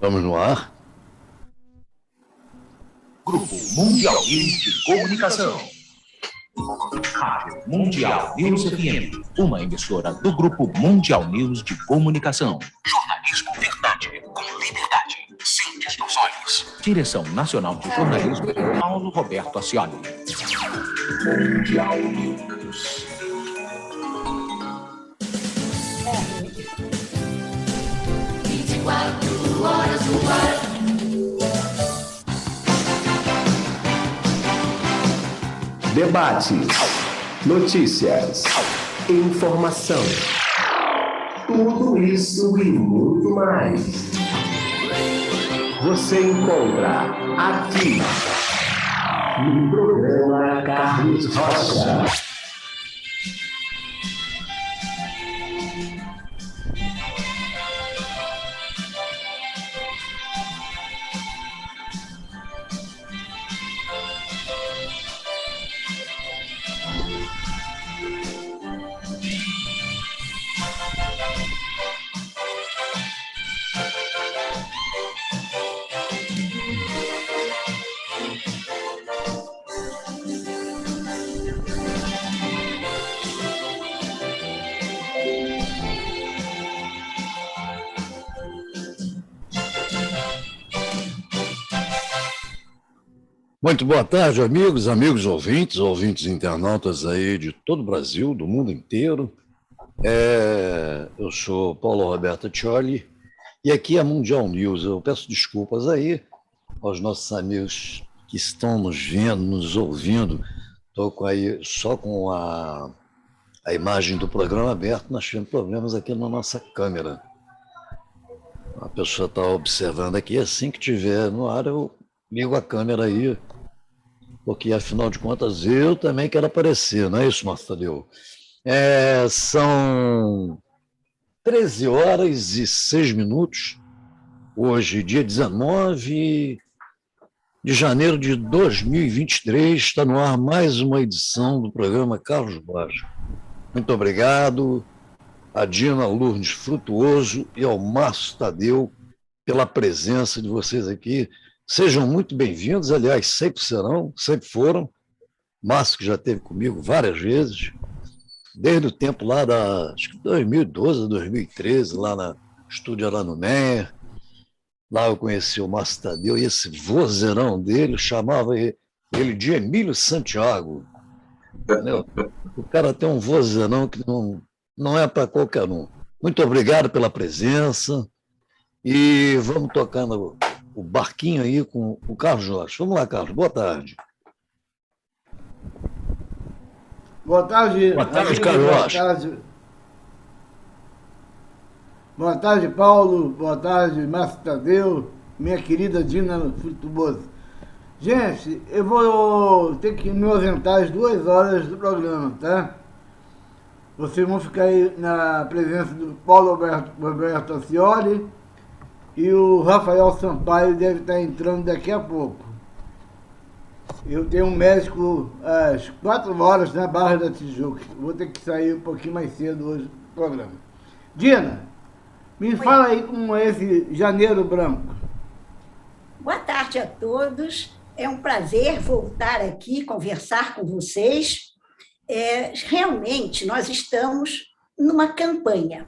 Vamos no ar. Grupo Mundial News de Comunicação. Rádio Mundial News FM, uma emissora do Grupo Mundial News de Comunicação. Jornalismo verdade, com liberdade, sem distorções. Direção Nacional de Jornalismo, Paulo Roberto Ascioli. Mundial News. Debate, notícias, informação. Tudo isso e muito mais. Você encontra aqui no programa Carlos Rocha. Muito boa tarde, amigos ouvintes internautas aí de todo o Brasil, do mundo inteiro. Eu sou Paulo Roberto Ascioli e aqui é Mundial News. Eu peço desculpas aí aos nossos amigos que estão nos vendo, nos ouvindo. Estou só com a imagem do programa aberta, nós tivemos problemas aqui na nossa câmera. A pessoa está observando aqui, assim que estiver no ar eu ligo a câmera aí, porque afinal de contas eu também quero aparecer, não é isso, Márcio Tadeu? São 13 horas e 6 minutos, hoje, dia 19 de janeiro de 2023, está no ar mais uma edição do programa Carlos Rocha. Muito obrigado a Dina Lourdes Frutuoso e ao Márcio Tadeu pela presença de vocês aqui. Sejam muito bem-vindos, aliás, sempre serão, sempre foram. Márcio, que já esteve comigo várias vezes, desde o tempo lá acho que 2012, 2013, lá no estúdio lá no Meyer. Lá eu conheci o Márcio Tadeu e esse vozeirão dele, chamava ele de Emílio Santiago. Entendeu? O cara tem um vozeirão que não é para qualquer um. Muito obrigado pela presença e vamos tocando o barquinho aí com o Carlos Jorge. Vamos lá, Carlos. Boa tarde. Boa tarde. Boa tarde, Carlos. Boa tarde, Paulo. Boa tarde, Márcio Tadeu. Minha querida Dina Frutuoso. Gente, eu vou ter que me ausentar às 2 horas do programa, tá? Vocês vão ficar aí na presença do Paulo Roberto Ascioli. E o Rafael Sampaio deve estar entrando daqui a pouco. Eu tenho um médico às 4 horas na Barra da Tijuca. Vou ter que sair um pouquinho mais cedo hoje do programa. Dina, me fala aí como é esse Janeiro Branco. Boa tarde a todos. É um prazer voltar aqui conversar com vocês. Realmente, nós estamos numa campanha.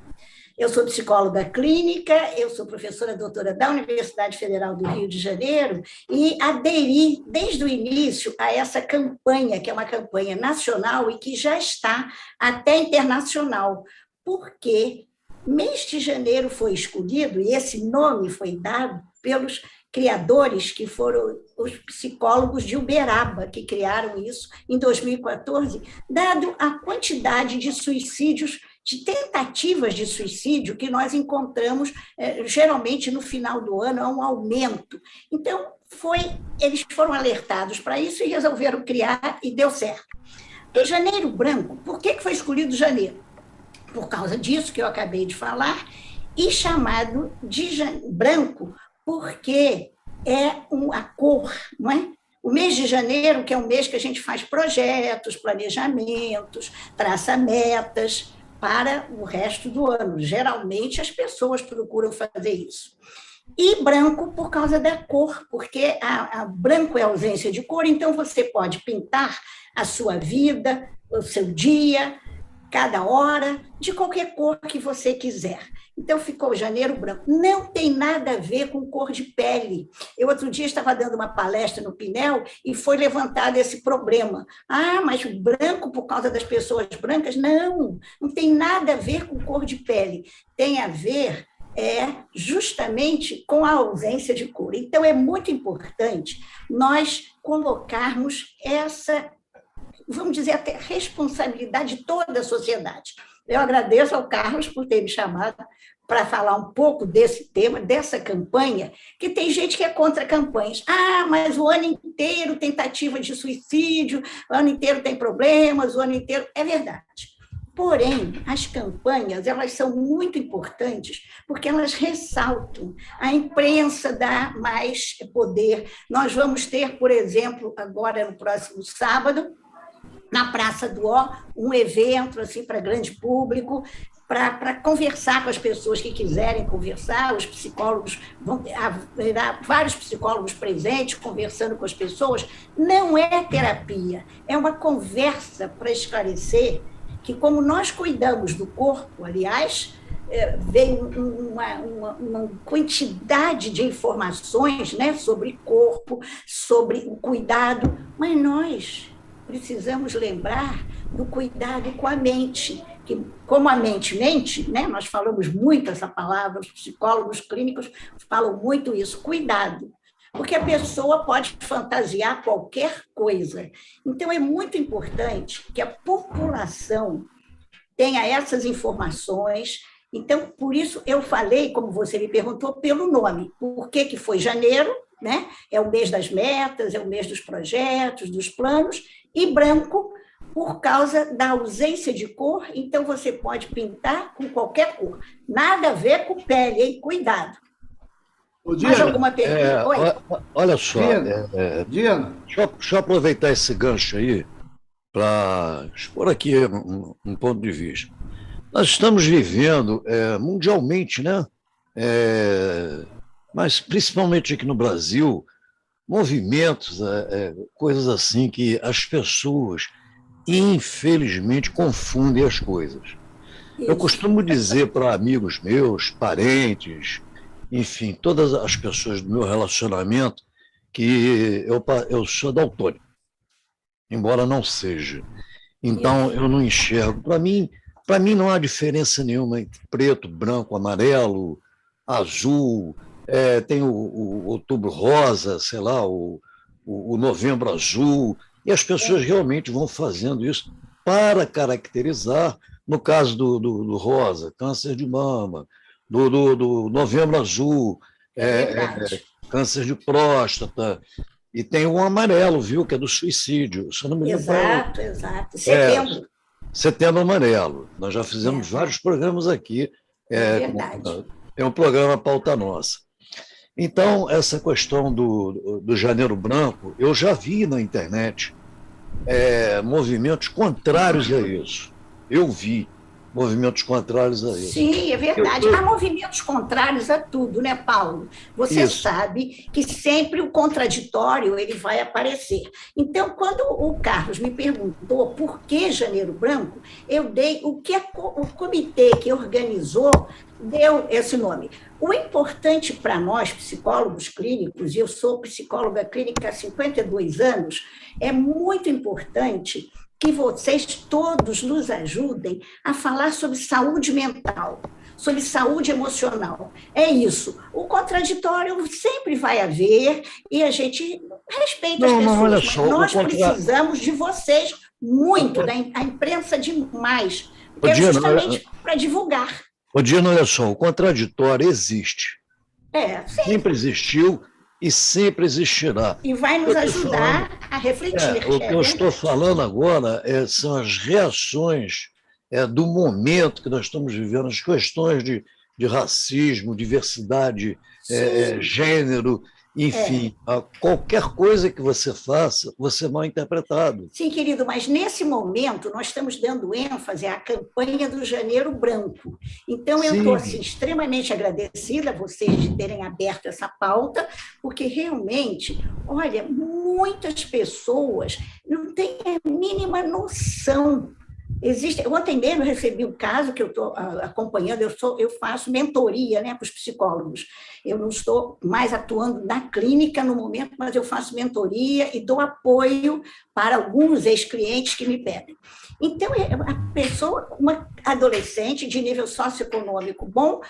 Eu sou psicóloga clínica, eu sou professora doutora da Universidade Federal do Rio de Janeiro e aderi desde o início a essa campanha, que é uma campanha nacional e que já está até internacional, porque mês de janeiro foi escolhido, e esse nome foi dado pelos criadores, que foram os psicólogos de Uberaba, que criaram isso em 2014, dado a quantidade de suicídios, de tentativas de suicídio que nós encontramos, geralmente no final do ano, há um aumento. Então, eles foram alertados para isso e resolveram criar, e deu certo. Janeiro Branco, por que foi escolhido janeiro? Por causa disso que eu acabei de falar, e chamado de branco porque é a cor, não é? O mês de janeiro, que é um mês que a gente faz projetos, planejamentos, traça metas para o resto do ano. Geralmente, as pessoas procuram fazer isso. E branco por causa da cor, porque a branco é ausência de cor, então você pode pintar a sua vida, o seu dia, cada hora, de qualquer cor que você quiser. Então, ficou janeiro branco. Não tem nada a ver com cor de pele. Eu, outro dia, estava dando uma palestra no Pinel e foi levantado esse problema. Ah, mas branco por causa das pessoas brancas? Não, não tem nada a ver com cor de pele. Tem a ver justamente com a ausência de cor. Então, é muito importante nós colocarmos essa, vamos dizer, até responsabilidade de toda a sociedade. Eu agradeço ao Carlos por ter me chamado para falar um pouco desse tema, dessa campanha, que tem gente que é contra campanhas. Ah, mas o ano inteiro tentativa de suicídio, o ano inteiro tem problemas, o ano inteiro... É verdade. Porém, as campanhas, elas são muito importantes porque elas ressaltam. A imprensa dá mais poder. Nós vamos ter, por exemplo, agora no próximo sábado, na Praça do Ó, um evento assim, para grande público, para conversar com as pessoas que quiserem conversar, os psicólogos, haverá vários psicólogos presentes, conversando com as pessoas. Não é terapia, é uma conversa para esclarecer que, como nós cuidamos do corpo, aliás, vem uma quantidade de informações, né, sobre corpo, sobre o cuidado, mas nós precisamos lembrar do cuidado com a mente, que, como a mente mente, né, nós falamos muito essa palavra, os psicólogos clínicos falam muito isso, cuidado, porque a pessoa pode fantasiar qualquer coisa. Então, é muito importante que a população tenha essas informações. Então, por isso eu falei, como você me perguntou, pelo nome. Por que foi janeiro? Né? É o mês das metas, é o mês dos projetos, dos planos, e branco por causa da ausência de cor, então você pode pintar com qualquer cor. Nada a ver com pele, hein? Cuidado. Mais alguma pergunta? Olha só, Diana. Deixa eu aproveitar esse gancho aí para expor aqui um ponto de vista. Nós estamos vivendo mundialmente, né? Mas principalmente aqui no Brasil, movimentos, coisas assim que as pessoas, infelizmente, confundem as coisas. Isso. Eu costumo dizer para amigos meus, parentes, enfim, todas as pessoas do meu relacionamento, que eu sou daltônico, embora não seja. Então, eu não enxergo. Para mim não há diferença nenhuma entre preto, branco, amarelo, azul, tem o outubro rosa, sei lá, o novembro azul, e as pessoas realmente vão fazendo isso para caracterizar, no caso do rosa, câncer de mama, do novembro azul, câncer de próstata, e tem um amarelo, viu, que é do suicídio. Se eu não me lembro, exato. Setembro. Setembro Amarelo. Nós já fizemos vários programas aqui. Verdade. É um programa Pauta Nossa. Então, essa questão do Janeiro Branco, eu já vi na internet movimentos contrários a isso. Eu vi movimentos contrários a isso. Sim, é verdade. Há movimentos contrários a tudo, né, Paulo? Você sabe que sempre o contraditório ele vai aparecer. Então, quando o Carlos me perguntou por que Janeiro Branco, eu dei o que o comitê que organizou deu esse nome. O importante para nós, psicólogos clínicos, e eu sou psicóloga clínica há 52 anos, é muito importante que vocês todos nos ajudem a falar sobre saúde mental, sobre saúde emocional. É isso. O contraditório sempre vai haver e a gente respeita as pessoas, mas nós precisamos de vocês muito, a imprensa demais, porque é justamente para divulgar. Diana, olha só, o contraditório existe. Sempre existiu e sempre existirá. E vai nos ajudar a refletir. O que eu estou falando agora são as reações do momento que nós estamos vivendo, as questões de racismo, diversidade, gênero, Enfim, qualquer coisa que você faça, você é mal interpretado. Sim, querido, mas nesse momento nós estamos dando ênfase à campanha do Janeiro Branco. Então, eu estou assim, extremamente agradecida a vocês de terem aberto essa pauta, porque realmente, olha, muitas pessoas não têm a mínima noção. Ontem mesmo eu recebi um caso que eu estou acompanhando, eu faço mentoria, né, para os psicólogos. Eu não estou mais atuando na clínica no momento, mas eu faço mentoria e dou apoio para alguns ex-clientes que me pedem. Então, a pessoa, uma adolescente de nível socioeconômico bom,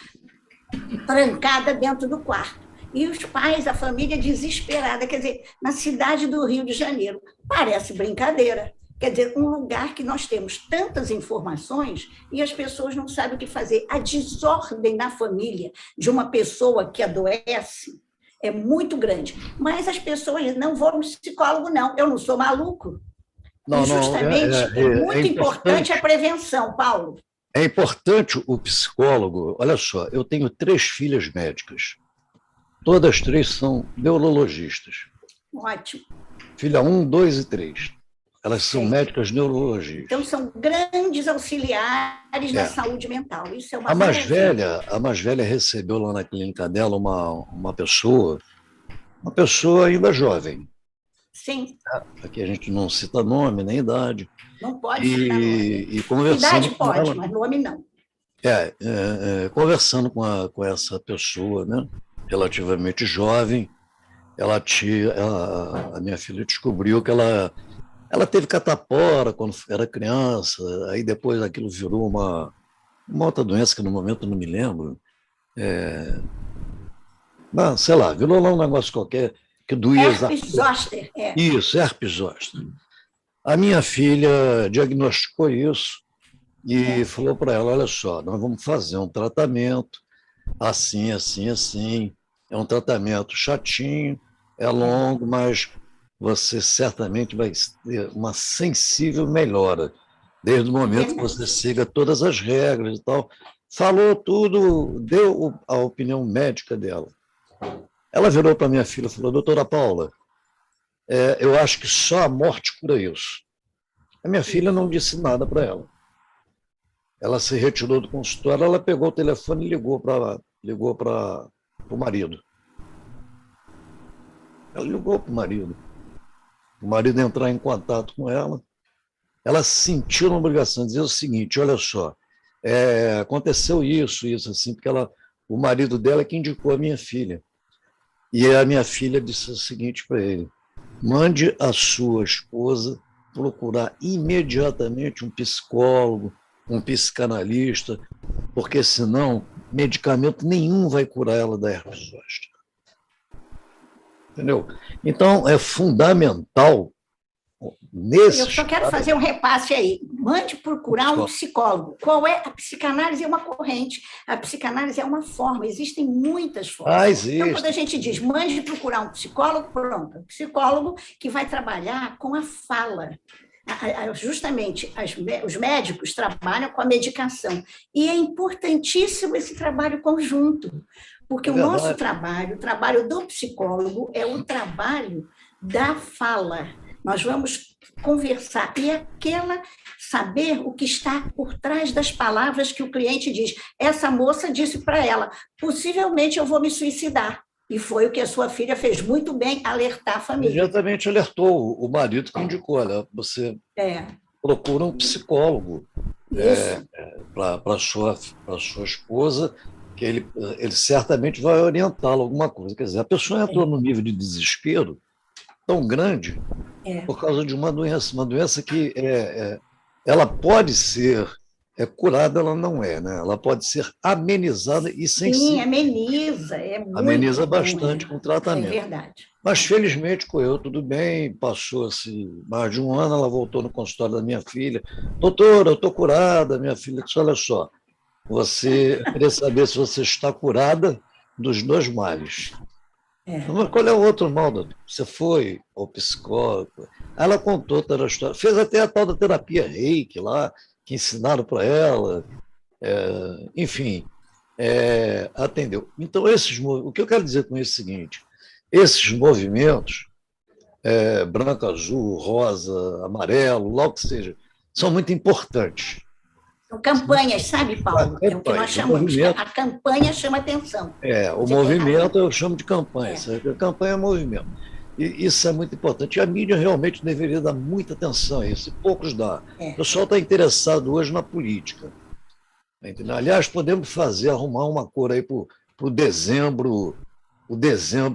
trancada dentro do quarto. E os pais, a família desesperada, quer dizer, na cidade do Rio de Janeiro. Parece brincadeira. Quer dizer, um lugar que nós temos tantas informações e as pessoas não sabem o que fazer. A desordem na família de uma pessoa que adoece é muito grande. Mas as pessoas não vão no psicólogo, não. Eu não sou maluco. Não, e justamente é muito importante a prevenção, Paulo. É importante o psicólogo. Olha só, eu tenho 3 filhas médicas. Todas 3 são neurologistas. Ótimo. Filha 1, 2 e 3. Elas são médicas neurologistas. Então, são grandes auxiliares da saúde mental. Isso é uma a mais velha recebeu lá na clínica dela uma pessoa ainda jovem. Sim. Aqui a gente não cita nome nem idade. Não pode citar nome. E conversando idade pode, mas nome não. Conversando com essa pessoa, né, relativamente jovem, a minha filha descobriu que ela teve catapora quando era criança, aí depois aquilo virou uma outra doença que no momento não me lembro. Sei lá, virou lá um negócio qualquer que doía. Herpes zoster. Isso, herpes zoster. A minha filha diagnosticou isso e falou para ela, olha só, nós vamos fazer um tratamento assim, assim, assim. É um tratamento chatinho, é longo, mas você certamente vai ter uma sensível melhora, desde o momento que você siga todas as regras e tal. Falou tudo, deu a opinião médica dela. Ela virou para minha filha e falou, doutora Paula, eu acho que só a morte cura isso. A minha filha não disse nada para ela. Ela se retirou do consultório, ela pegou o telefone e ligou para o marido. Ela ligou para o marido. O marido entrar em contato com ela, ela sentiu uma obrigação de dizer o seguinte, olha só, aconteceu isso, assim, porque o marido dela é que indicou a minha filha. E a minha filha disse o seguinte para ele, mande a sua esposa procurar imediatamente um psicólogo, um psicanalista, porque senão medicamento nenhum vai curar ela da herpes zoster. Entendeu? Então, é fundamental nesse. Eu só quero fazer um repasse aí. Mande procurar um psicólogo. Qual é? A psicanálise é uma corrente, a psicanálise é uma forma, existem muitas formas. Existe. Então, quando a gente diz mande procurar um psicólogo, pronto. Um psicólogo que vai trabalhar com a fala. Justamente, os médicos trabalham com a medicação. E é importantíssimo esse trabalho conjunto. Porque o nosso trabalho, o trabalho do psicólogo, é o trabalho da fala. Nós vamos conversar e saber o que está por trás das palavras que o cliente diz. Essa moça disse para ela, possivelmente eu vou me suicidar. E foi o que a sua filha fez muito bem, alertar a família. Imediatamente alertou o marido que indicou, olha, você procura um psicólogo para sua esposa, que ele certamente vai orientá-lo alguma coisa. Quer dizer, a pessoa entrou num nível de desespero tão grande por causa de uma doença que ela pode ser curada, ela não é, né? Ela pode ser amenizada e sensível. Sim, ameniza. Ameniza bastante com o tratamento. É verdade. Mas, felizmente, correu tudo bem, passou-se mais de um ano, ela voltou no consultório da minha filha. Doutora, eu estou curada. Minha filha disse, olha só, eu queria saber se você está curada dos 2 males. Mas qual é o outro mal, doutor? Você foi ao psicólogo? Ela contou toda a história. Fez até a tal da terapia Reiki lá, que ensinaram para ela. Enfim, atendeu. Então, o que eu quero dizer com isso é o seguinte, esses movimentos, branco, azul, rosa, amarelo, logo que seja, são muito importantes. São campanhas, sabe, Paulo? É o que nós chamamos. A campanha chama atenção. O movimento eu chamo de campanha. A campanha é movimento. E isso é muito importante. E a mídia realmente deveria dar muita atenção a isso, e poucos dá. O pessoal está interessado hoje na política. Entendeu? Aliás, podemos arrumar uma cor aí para o dezembro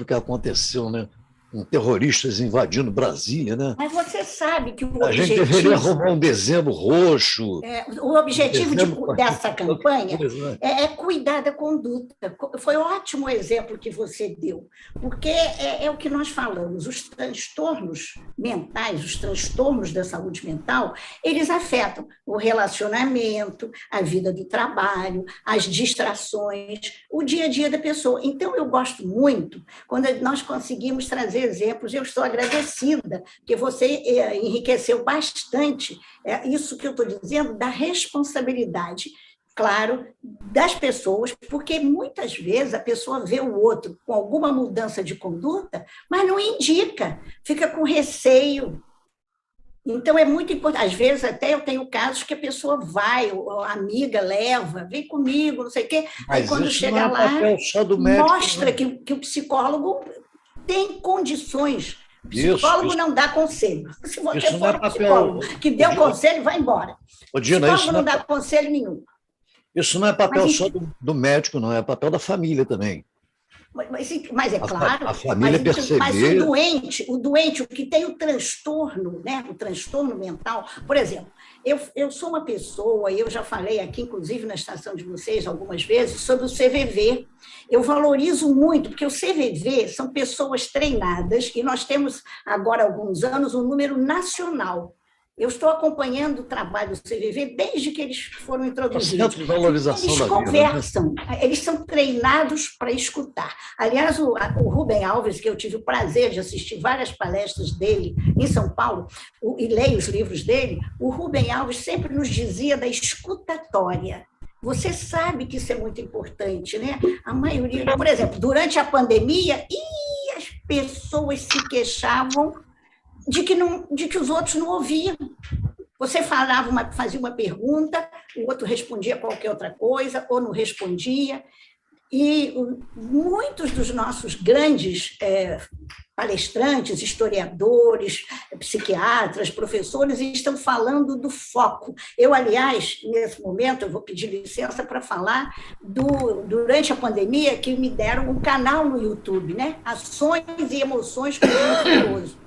que aconteceu, né? Com terroristas invadindo Brasília, né? Mas você sabe que o A gente deveria arrumar um dezembro roxo. O objetivo dessa campanha é cuidar da conduta. Foi um ótimo exemplo que você deu, porque é o que nós falamos, os transtornos mentais, os transtornos da saúde mental, eles afetam o relacionamento, a vida do trabalho, as distrações, o dia a dia da pessoa. Então, eu gosto muito quando nós conseguimos trazer exemplos. Eu estou agradecida, porque você enriqueceu bastante isso que eu estou dizendo, da responsabilidade, claro, das pessoas, porque muitas vezes a pessoa vê o outro com alguma mudança de conduta, mas não indica, fica com receio. Então, é muito importante. Às vezes, até eu tenho casos que a pessoa vai, a amiga leva, vem comigo, não sei o quê, aí quando chega lá, mostra que o psicólogo tem condições. O psicólogo não dá conselho. Se você for um psicólogo que deu conselho, vai embora. O psicólogo não dá conselho nenhum. Isso não é papel só do médico, não, é papel da família também. Mas é claro, a família perceber. Mas o doente, o que tem o transtorno, né, o transtorno mental, por exemplo, eu sou uma pessoa, e eu já falei aqui, inclusive na estação de vocês algumas vezes, sobre o CVV. Eu valorizo muito, porque o CVV são pessoas treinadas, e nós temos agora há alguns anos um número nacional. Eu estou acompanhando o trabalho do CVV desde que eles foram introduzidos. De valorização eles conversam, eles são treinados para escutar. Aliás, o Rubem Alves, que eu tive o prazer de assistir várias palestras dele em São Paulo, e leio os livros dele, o Rubem Alves sempre nos dizia da escutatória. Você sabe que isso é muito importante, né? A maioria, por exemplo, durante a pandemia, as pessoas se queixavam de que os outros não ouviam. Você fazia uma pergunta, o outro respondia qualquer outra coisa, ou não respondia. E muitos dos nossos grandes palestrantes, historiadores, psiquiatras, professores, estão falando do foco. Eu, aliás, nesse momento, eu vou pedir licença para falar durante a pandemia, que me deram um canal no YouTube, né? Ações e Emoções com o Idoso.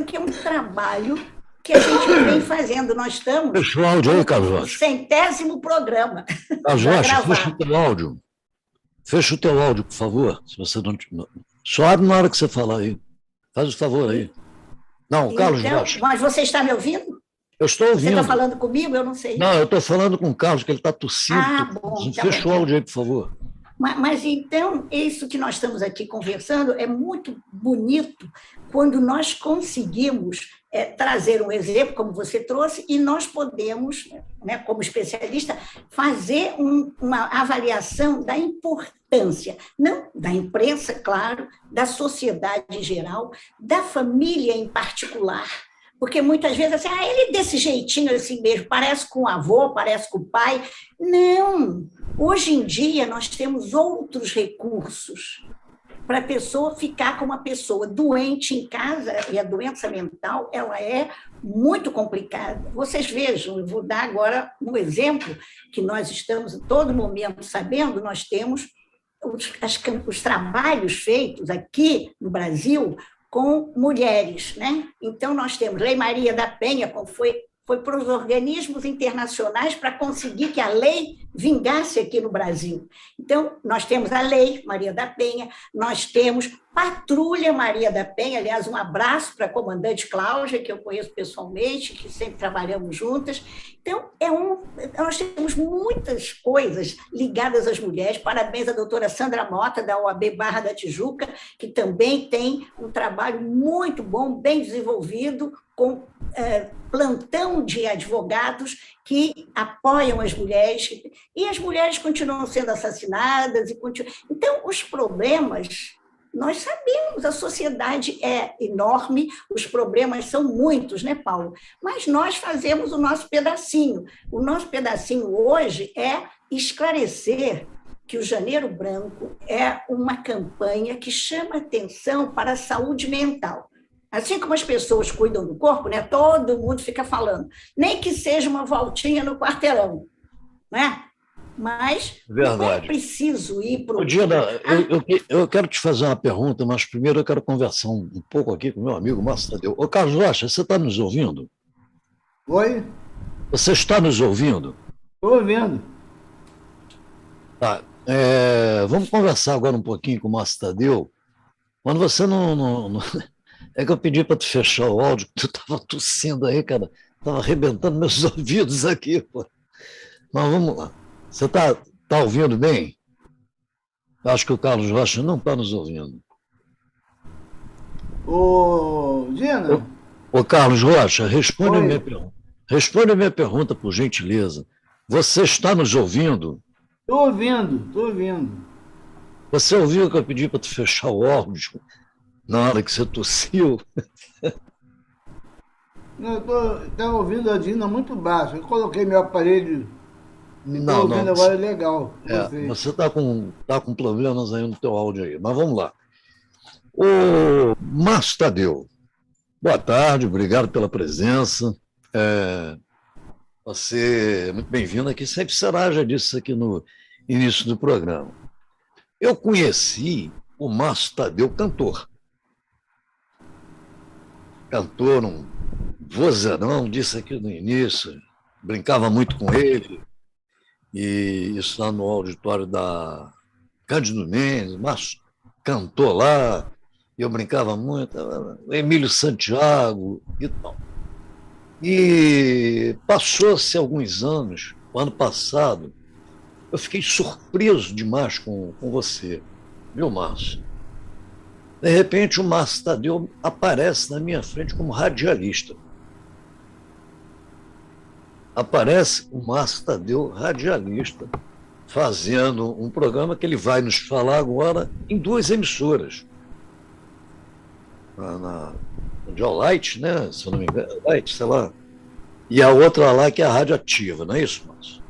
Que é um trabalho que a gente vem fazendo. Nós estamos Fecha o áudio aí, Carlos Rocha. 100º programa. Carlos Rocha, fecha o teu áudio. Fecha o teu áudio, por favor. Se você não... Só abre na hora que você falar aí. Faz o favor aí. Não, Carlos Rocha. Mas você está me ouvindo? Eu estou ouvindo. Você está falando comigo? Eu não sei. Não, eu estou falando com o Carlos, que ele está tossindo. Bom. Fecha o áudio aí, por favor. Mas, então, isso que nós estamos aqui conversando é muito bonito quando nós conseguimos trazer um exemplo, como você trouxe, e nós podemos, né, como especialista, fazer uma avaliação da importância, não da imprensa, claro, da sociedade em geral, da família em particular, porque muitas vezes assim, ele desse jeitinho assim mesmo, parece com o avô, parece com o pai. Não! Hoje em dia, nós temos outros recursos para a pessoa ficar com uma pessoa doente em casa, e a doença mental ela é muito complicada. Vocês vejam, eu vou dar agora um exemplo que nós estamos a todo momento sabendo, nós temos os trabalhos feitos aqui no Brasil com mulheres, né? Então, nós temos Lei Maria da Penha, como foi para os organismos internacionais para conseguir que a lei vingasse aqui no Brasil. Então, nós temos a Lei Maria da Penha, nós temos Patrulha Maria da Penha, aliás, um abraço para a comandante Cláudia, que eu conheço pessoalmente, que sempre trabalhamos juntas. Então, nós temos muitas coisas ligadas às mulheres. Parabéns à doutora Sandra Mota, da OAB Barra da Tijuca, que também tem um trabalho muito bom, bem desenvolvido, com plantão de advogados que apoiam as mulheres, e as mulheres continuam sendo assassinadas. Então, os problemas Nós sabemos, a sociedade é enorme, os problemas são muitos, né, Paulo? Mas nós fazemos o nosso pedacinho. O nosso pedacinho hoje é esclarecer que o Janeiro Branco é uma campanha que chama atenção para a saúde mental. Assim como as pessoas cuidam do corpo, né, todo mundo fica falando, nem que seja uma voltinha no quarteirão, né? Mas não é preciso ir para o... Dina, eu quero te fazer uma pergunta, mas primeiro eu quero conversar um pouco aqui com o meu amigo Márcio Tadeu. Ô, Carlos Rocha, você está nos ouvindo? Oi? Você está nos ouvindo? Estou ouvindo. Tá. Vamos conversar agora um pouquinho com o Márcio Tadeu. Quando você não... É que eu pedi para tu fechar o áudio, tu estava tossindo aí, cara. Estava arrebentando meus ouvidos aqui, pô. Mas vamos lá. Você está ouvindo bem? Acho que o Carlos Rocha não está nos ouvindo. Ô, Dina? Ô, Carlos Rocha, responde a minha pergunta, por gentileza. Você está nos ouvindo? Estou ouvindo. Você ouviu que eu pedi para tu fechar o áudio na hora que você tossiu? Eu estava ouvindo a Dina muito baixo. Eu coloquei meu aparelho. Não. Agora é legal. Você está com problemas aí no teu áudio aí. Mas vamos lá. Ô, Márcio Tadeu, boa tarde, obrigado pela presença. Você é muito bem-vindo aqui, sempre será, já disse isso aqui no início do programa. Eu conheci o Márcio Tadeu cantor. Cantor, um vozeirão, disse aqui no início, brincava muito com ele, e isso lá no auditório da Cândido Mendes, Márcio cantou lá, e eu brincava muito, Emílio Santiago e tal. E passou-se alguns anos, o ano passado, eu fiquei surpreso demais com você, viu, Márcio? De repente, o Márcio Tadeu aparece na minha frente como radialista. Aparece o Márcio Tadeu, radialista, fazendo um programa que ele vai nos falar agora em 2 emissoras. Na Light, né? Se eu não me engano, Light, sei lá. E a outra lá que é a Rádio Ativa, não é isso, Márcio?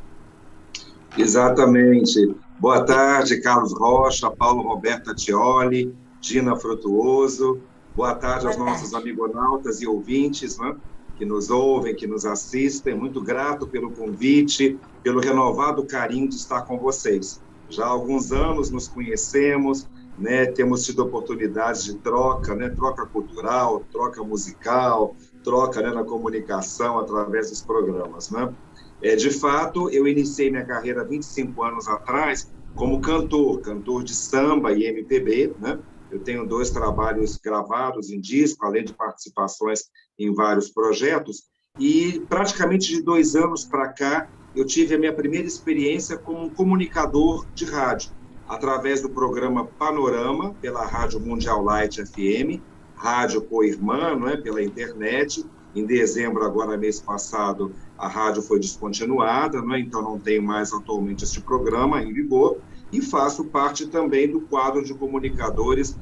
Exatamente. Boa tarde, Carlos Rocha, Paulo Roberto Atioli, Dina Frutuoso. Boa tarde aos nossos amigonautas e ouvintes, né, que nos ouvem, que nos assistem. Muito grato pelo convite, pelo renovado carinho de estar com vocês. Já há alguns anos nos conhecemos, né, temos tido oportunidades de troca, né, troca cultural, troca musical, troca, né, na comunicação através dos programas, né? De fato, eu iniciei minha carreira há 25 anos atrás como cantor de samba e MPB, né? Eu tenho 2 trabalhos gravados em disco, além de participações em vários projetos, e praticamente de 2 anos para cá, eu tive a minha primeira experiência como comunicador de rádio, através do programa Panorama, pela Rádio Mundial Light FM, rádio co-irmã, não é? Pela internet. Em dezembro, agora, mês passado, a rádio foi descontinuada, não é? Então não tenho mais atualmente este programa em vigor, e faço parte também do quadro de comunicadores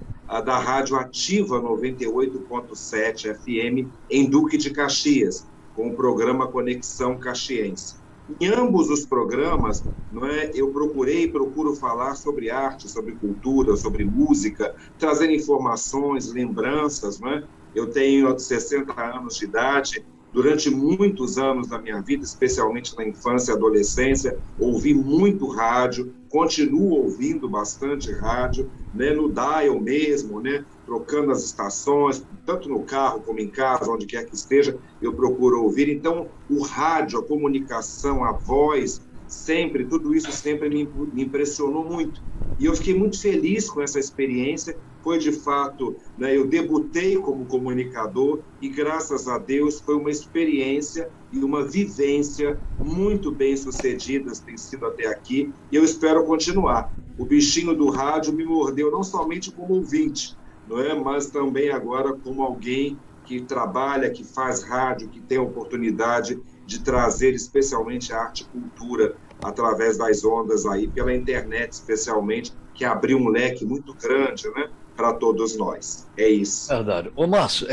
da Rádio Ativa 98.7 FM em Duque de Caxias, com o programa Conexão Caxiense. Em ambos os programas, não é, eu procuro falar sobre arte, sobre cultura, sobre música, trazendo informações, lembranças, não é? Eu tenho 60 anos de idade. Durante muitos anos da minha vida, especialmente na infância e adolescência, ouvi muito rádio, continuo ouvindo bastante rádio, né, no dial mesmo, né, trocando as estações, tanto no carro como em casa, onde quer que esteja, eu procuro ouvir. Então, o rádio, a comunicação, a voz, sempre, tudo isso sempre me impressionou muito. E eu fiquei muito feliz com essa experiência. Foi, de fato, né, eu debutei como comunicador e, graças a Deus, foi uma experiência e uma vivência muito bem sucedidas, tem sido até aqui, e eu espero continuar. O bichinho do rádio me mordeu não somente como ouvinte, não é, mas também agora como alguém que trabalha, que faz rádio, que tem a oportunidade de trazer especialmente a arte e cultura através das ondas aí, pela internet especialmente, que abriu um leque muito grande, né? para todos nós. É isso. Verdade. Ô, Márcio,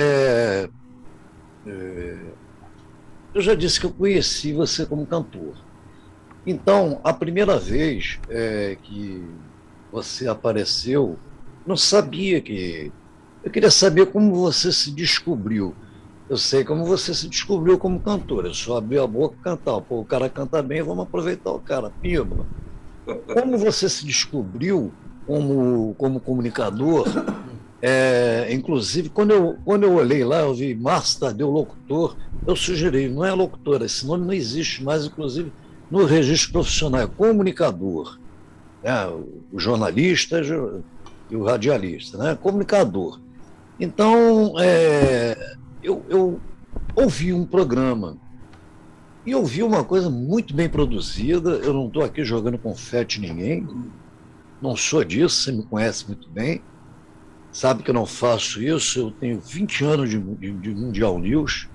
eu já disse que eu conheci você como cantor. Então, a primeira vez que você apareceu, não sabia que... Eu queria saber como você se descobriu. Eu sei como você se descobriu como cantor. Eu só abri a boca e cantar. Pô, o cara canta bem, vamos aproveitar o cara. Pimba. Como você se descobriu como comunicador? Inclusive, quando eu olhei lá, eu vi Márcio Tadeu, locutor, eu sugeri, não é locutor, esse nome não existe mais, inclusive, no registro profissional, é comunicador. Né? O jornalista e o radialista, né? Comunicador. Então, eu ouvi um programa e ouvi uma coisa muito bem produzida. Eu não estou aqui jogando confete em ninguém, não sou disso, você me conhece muito bem, sabe que eu não faço isso. Eu tenho 20 anos de Mundial News,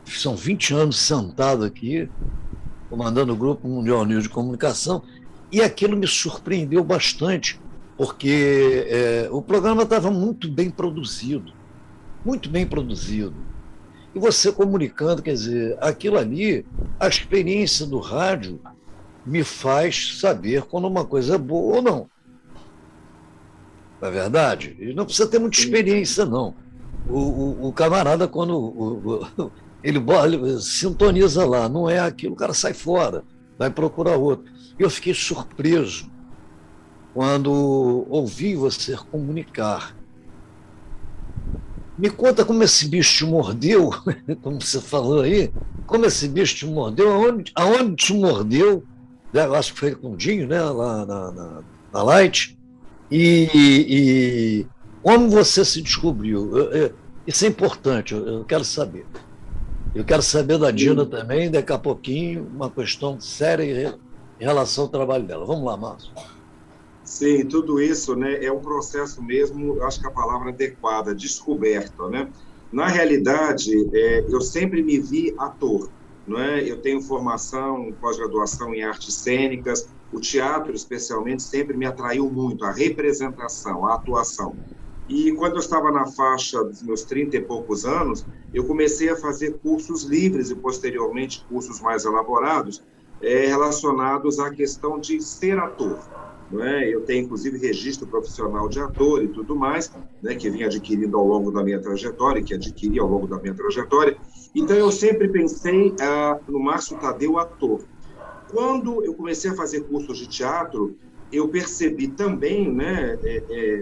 são 20 anos sentado aqui, comandando o Grupo Mundial News de Comunicação, e aquilo me surpreendeu bastante, porque o programa estava muito bem produzido. E você comunicando, quer dizer, aquilo ali, a experiência do rádio me faz saber quando uma coisa é boa ou não. Não é verdade? E não precisa ter muita experiência, não. O camarada, quando ele sintoniza lá, não é aquilo, o cara sai fora, vai procurar outro. E eu fiquei surpreso quando ouvi você comunicar. Me conta como esse bicho te mordeu, como você falou aí, como esse bicho te mordeu, aonde te mordeu, né? Eu acho que foi com o Dinho, né? Lá na Light, e como você se descobriu. Isso é importante, eu quero saber. Eu quero saber da Dina também, daqui a pouquinho, uma questão séria em relação ao trabalho dela. Vamos lá, Márcio. Sim, tudo isso, né, é um processo mesmo, acho que a palavra adequada, descoberta, né? Na realidade, eu sempre me vi ator, não é? Eu tenho formação, pós-graduação em artes cênicas, o teatro, especialmente, sempre me atraiu muito, a representação, a atuação. E quando eu estava na faixa dos meus 30 e poucos anos, eu comecei a fazer cursos livres e, posteriormente, cursos mais elaborados, relacionados à questão de ser ator. Não é? Eu tenho, inclusive, registro profissional de ator e tudo mais, né, que vim adquirindo ao longo da minha trajetória, que adquiri ao longo da minha trajetória. Então, eu sempre pensei no Márcio Tadeu ator. Quando eu comecei a fazer cursos de teatro, eu percebi também, né,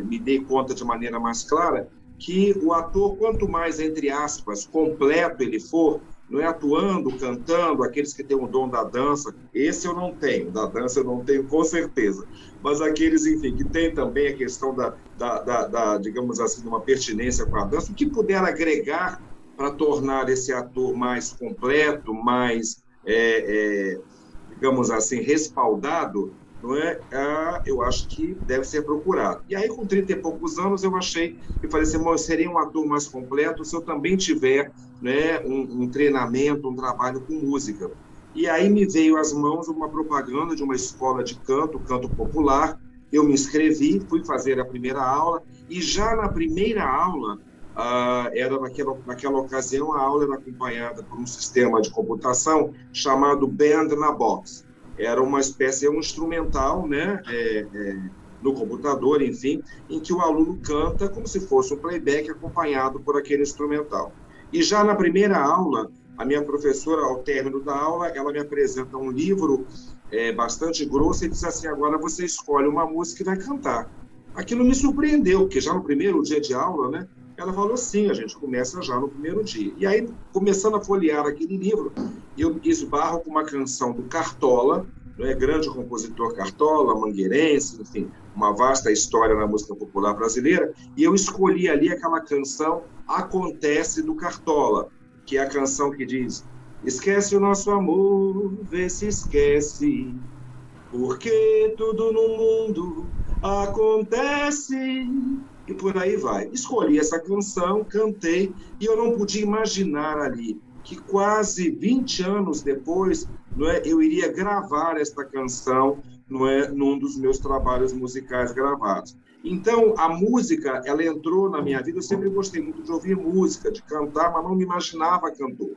me dei conta de maneira mais clara, que o ator, quanto mais, entre aspas, completo ele for, não é atuando, cantando, aqueles que têm o dom da dança, esse eu não tenho, da dança eu não tenho com certeza, mas aqueles, enfim, que têm também a questão da digamos assim, de uma pertinência com a dança, o que puder agregar para tornar esse ator mais completo, mais, digamos assim, respaldado, não é? Eu acho que deve ser procurado. E aí, com 30 e poucos anos, eu achei, e falei assim, eu seria um ator mais completo se eu também tiver, né, um treinamento, um trabalho com música. E aí me veio às mãos uma propaganda de uma escola de canto popular. Eu me inscrevi, fui fazer a primeira aula, e já na primeira aula, naquela ocasião, a aula era acompanhada por um sistema de computação chamado Band na Box. Era uma espécie, um instrumental, né, no computador, enfim, em que o aluno canta como se fosse um playback acompanhado por aquele instrumental. E já na primeira aula, a minha professora, ao término da aula, ela me apresenta um livro bastante grosso e diz assim, agora você escolhe uma música e vai cantar. Aquilo me surpreendeu, porque já no primeiro dia de aula, né, ela falou, sim, a gente começa já no primeiro dia. E aí, começando a folhear aquele livro, eu esbarro com uma canção do Cartola, né, grande compositor Cartola, mangueirense, enfim, uma vasta história na música popular brasileira, e eu escolhi ali aquela canção Acontece do Cartola, que é a canção que diz, esquece o nosso amor, vê se esquece, porque tudo no mundo acontece... E por aí vai. Escolhi essa canção, cantei, e eu não podia imaginar ali que quase 20 anos depois, não é, eu iria gravar esta canção, não é, num dos meus trabalhos musicais gravados. Então, a música, ela entrou na minha vida. Eu sempre gostei muito de ouvir música, de cantar, mas não me imaginava cantor.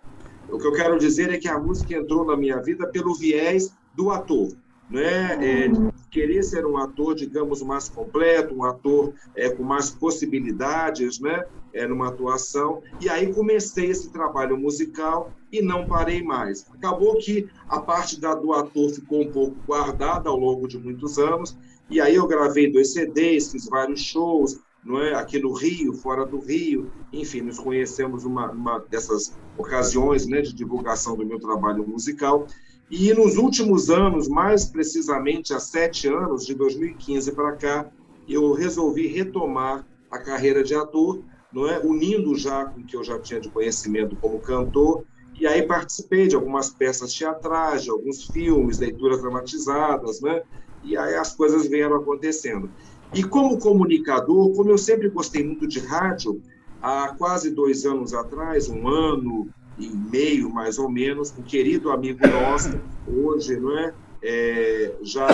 O que eu quero dizer é que a música entrou na minha vida pelo viés do ator, né? Querer ser um ator, digamos, mais completo, um ator com mais possibilidades, né? Numa atuação. E aí comecei esse trabalho musical e não parei mais. Acabou que a parte do ator ficou um pouco guardada ao longo de muitos anos, e aí eu gravei 2 CDs, fiz vários shows, não é? Aqui no Rio, fora do Rio, enfim, nos conhecemos uma dessas ocasiões, né, de divulgação do meu trabalho musical. E nos últimos anos, mais precisamente há 7 anos, de 2015 para cá, eu resolvi retomar a carreira de ator, não é? Unindo já com o que eu já tinha de conhecimento como cantor, e aí participei de algumas peças teatrais, de alguns filmes, leituras dramatizadas, né? E aí as coisas vieram acontecendo. E como comunicador, como eu sempre gostei muito de rádio, há quase 2 anos atrás, 1 ano e meio, mais ou menos, um querido amigo nosso, hoje, não é? Já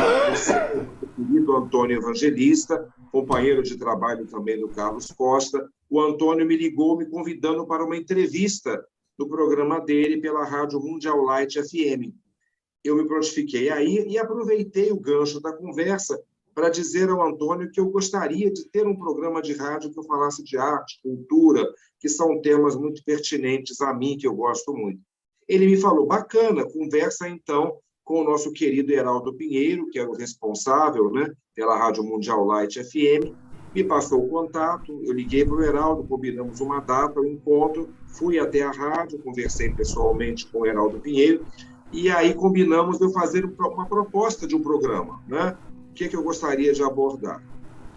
o querido Antônio Evangelista, companheiro de trabalho também do Carlos Costa, o Antônio me ligou me convidando para uma entrevista no programa dele pela Rádio Mundial Light FM. Eu me prontifiquei aí e aproveitei o gancho da conversa para dizer ao Antônio que eu gostaria de ter um programa de rádio que eu falasse de arte, cultura, que são temas muito pertinentes a mim, que eu gosto muito. Ele me falou, bacana, conversa então com o nosso querido Heraldo Pinheiro, que era o responsável, né, pela Rádio Mundial Light FM, me passou o contato, eu liguei para o Heraldo, combinamos uma data, um encontro, fui até a rádio, conversei pessoalmente com o Heraldo Pinheiro, e aí combinamos de eu fazer uma proposta de um programa, né? O que eu gostaria de abordar.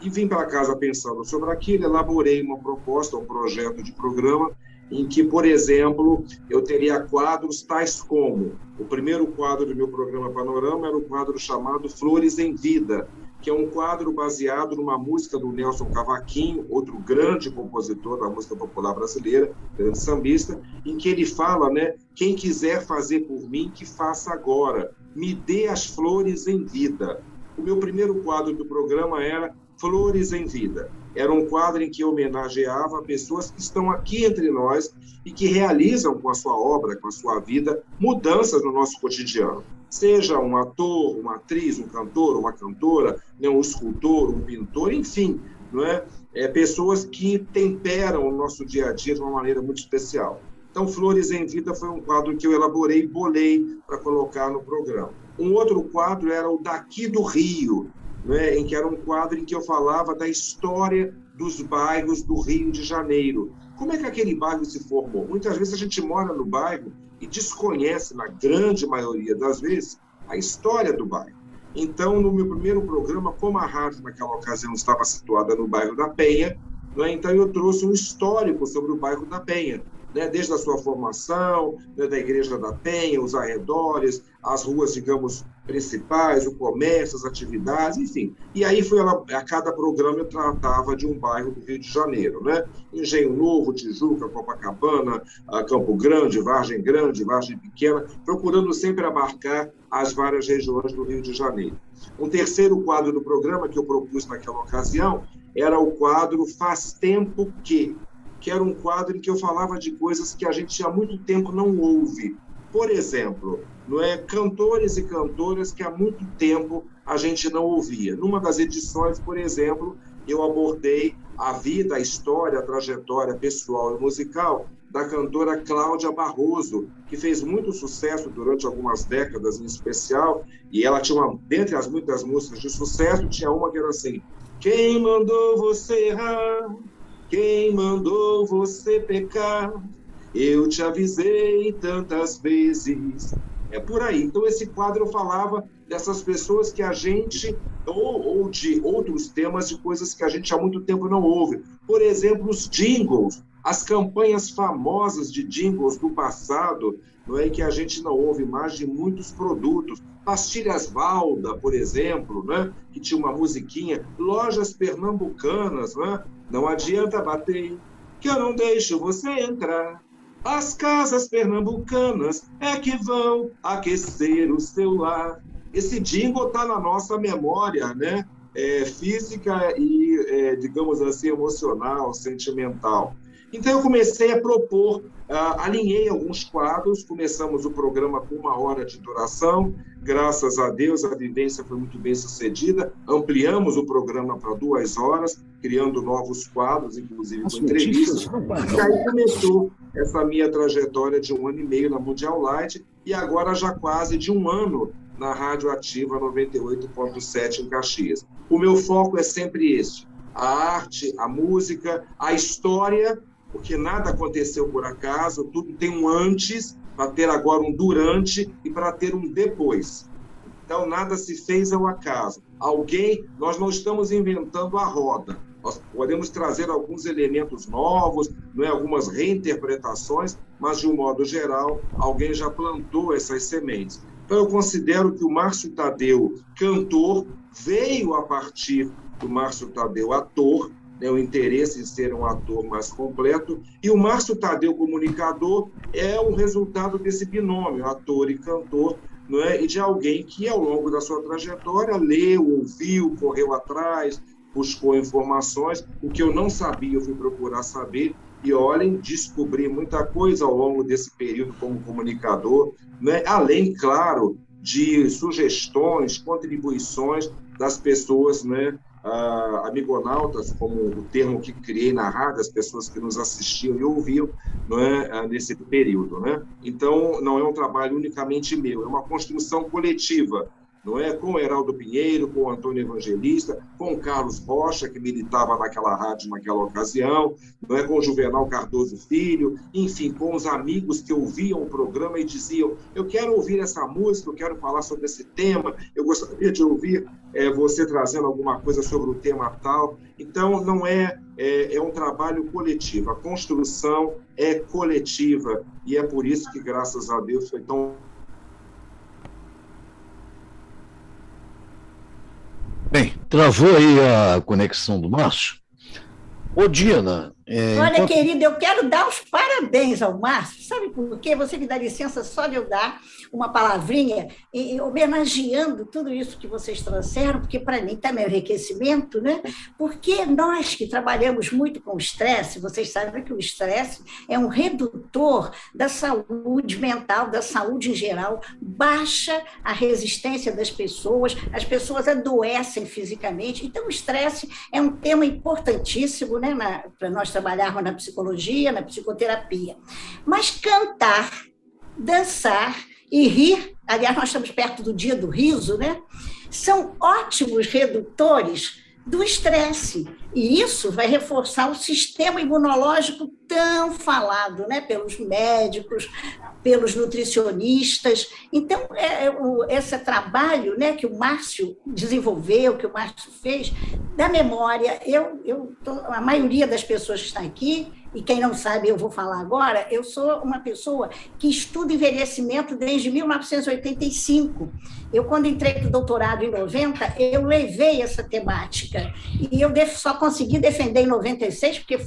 E vim para casa pensando sobre aquilo, elaborei uma proposta, um projeto de programa, em que, por exemplo, eu teria quadros tais como, o primeiro quadro do meu programa Panorama era o quadro chamado Flores em Vida, que é um quadro baseado numa música do Nelson Cavaquinho, outro grande compositor da música popular brasileira, grande sambista, em que ele fala, né, quem quiser fazer por mim, que faça agora, me dê as flores em vida. O meu primeiro quadro do programa era Flores em Vida. Era um quadro em que eu homenageava pessoas que estão aqui entre nós e que realizam com a sua obra, com a sua vida, mudanças no nosso cotidiano. Seja um ator, uma atriz, um cantor, uma cantora, né, um escultor, um pintor, enfim, não é? Pessoas que temperam o nosso dia a dia de uma maneira muito especial. Então, Flores em Vida foi um quadro que eu elaborei e bolei para colocar no programa. Um outro quadro era o Daqui do Rio, né, em que era um quadro em que eu falava da história dos bairros do Rio de Janeiro. Como é que aquele bairro se formou? Muitas vezes a gente mora no bairro e desconhece, na grande maioria das vezes, a história do bairro. Então, no meu primeiro programa, como a rádio naquela ocasião estava situada no bairro da Penha, né, então eu trouxe um histórico sobre o bairro da Penha, né, desde a sua formação, né, da Igreja da Penha, os arredores, as ruas, digamos, principais, o comércio, as atividades, enfim. E aí a cada programa eu tratava de um bairro do Rio de Janeiro, né? Engenho Novo, Tijuca, Copacabana, Campo Grande, Vargem Pequena, procurando sempre abarcar as várias regiões do Rio de Janeiro. Um terceiro quadro do programa que eu propus naquela ocasião era o quadro Faz Tempo Que era um quadro em que eu falava de coisas que a gente há muito tempo não ouve. Por exemplo, não é, cantores e cantoras que há muito tempo a gente não ouvia. Numa das edições, por exemplo, eu abordei a vida, a história, a trajetória pessoal e musical da cantora Cláudia Barroso, que fez muito sucesso durante algumas décadas em especial, e ela tinha dentre as muitas músicas de sucesso, tinha uma que era assim: quem mandou você errar? Quem mandou você pecar? Eu te avisei tantas vezes. É por aí. Então, esse quadro eu falava dessas pessoas que a gente, ou de outros temas, de coisas que a gente há muito tempo não ouve. Por exemplo, os jingles, as campanhas famosas de jingles do passado, não é, que a gente não ouve mais, de muitos produtos. Pastilhas Valda, por exemplo, né, que tinha uma musiquinha. Lojas pernambucanas, né? Não adianta bater, que eu não deixo você entrar. As casas pernambucanas é que vão aquecer o seu lar. Esse jingle está na nossa memória, né? física e, digamos assim, emocional, sentimental. Então, eu comecei a propor, alinhei alguns quadros, começamos o programa com 1 hora de duração, graças a Deus a vivência foi muito bem sucedida, ampliamos o programa para 2 horas, criando novos quadros, inclusive com entrevistas, e aí começou essa minha trajetória de 1 ano e meio na Mundial Light, e agora já quase de 1 ano na Rádio Ativa 98.7 em Caxias. O meu foco é sempre este, a arte, a música, a história, porque nada aconteceu por acaso, tudo tem um antes, para ter agora um durante e para ter um depois. Então, nada se fez ao acaso. Nós não estamos inventando a roda, nós podemos trazer alguns elementos novos, algumas reinterpretações, mas, de um modo geral, alguém já plantou essas sementes. Então, eu considero que o Márcio Tadeu, cantor, veio a partir do Márcio Tadeu, ator, o interesse em ser um ator mais completo, e o Márcio Tadeu, comunicador, é o resultado desse binômio, ator e cantor, e de alguém que, ao longo da sua trajetória, leu, ouviu, correu atrás, buscou informações, o que eu não sabia, eu fui procurar saber, e olhem, descobri muita coisa ao longo desse período como comunicador, além, claro, de sugestões, contribuições das pessoas, amigonautas, como o termo que criei na rádio, as pessoas que nos assistiam e ouviam nesse período. Então, não é um trabalho unicamente meu, é uma construção coletiva, com o Heraldo Pinheiro, com o Antônio Evangelista, com o Carlos Rocha, que militava naquela rádio naquela ocasião, com o Juvenal Cardoso Filho, enfim, com os amigos que ouviam o programa e diziam: eu quero ouvir essa música, eu quero falar sobre esse tema, eu gostaria de ouvir você trazendo alguma coisa sobre o tema tal. Então, não é um trabalho coletivo, a construção é coletiva, e é por isso que, graças a Deus, foi tão... Bem, travou aí a conexão do Márcio. Ô, Dina... Olha, querida, eu quero dar os parabéns ao Márcio, sabe por quê? Você me dá licença só de eu dar uma palavrinha, homenageando tudo isso que vocês trouxeram, porque para mim também é um enriquecimento, Porque nós que trabalhamos muito com o estresse, vocês sabem que o estresse é um redutor da saúde mental, da saúde em geral, baixa a resistência das pessoas, as pessoas adoecem fisicamente, então o estresse é um tema importantíssimo, para nós trabalharmos na psicologia, na psicoterapia. Mas cantar, dançar e rir, aliás, nós estamos perto do dia do riso, são ótimos redutores do estresse. E isso vai reforçar o sistema imunológico tão falado, pelos médicos, pelos nutricionistas. Então, esse trabalho que o Márcio desenvolveu, que o Márcio fez, da memória, a maioria das pessoas que estão aqui, e quem não sabe, eu vou falar agora, eu sou uma pessoa que estuda envelhecimento desde 1985. Eu, quando entrei para o doutorado em 90, eu levei essa temática, e eu só consegui defender em 96, porque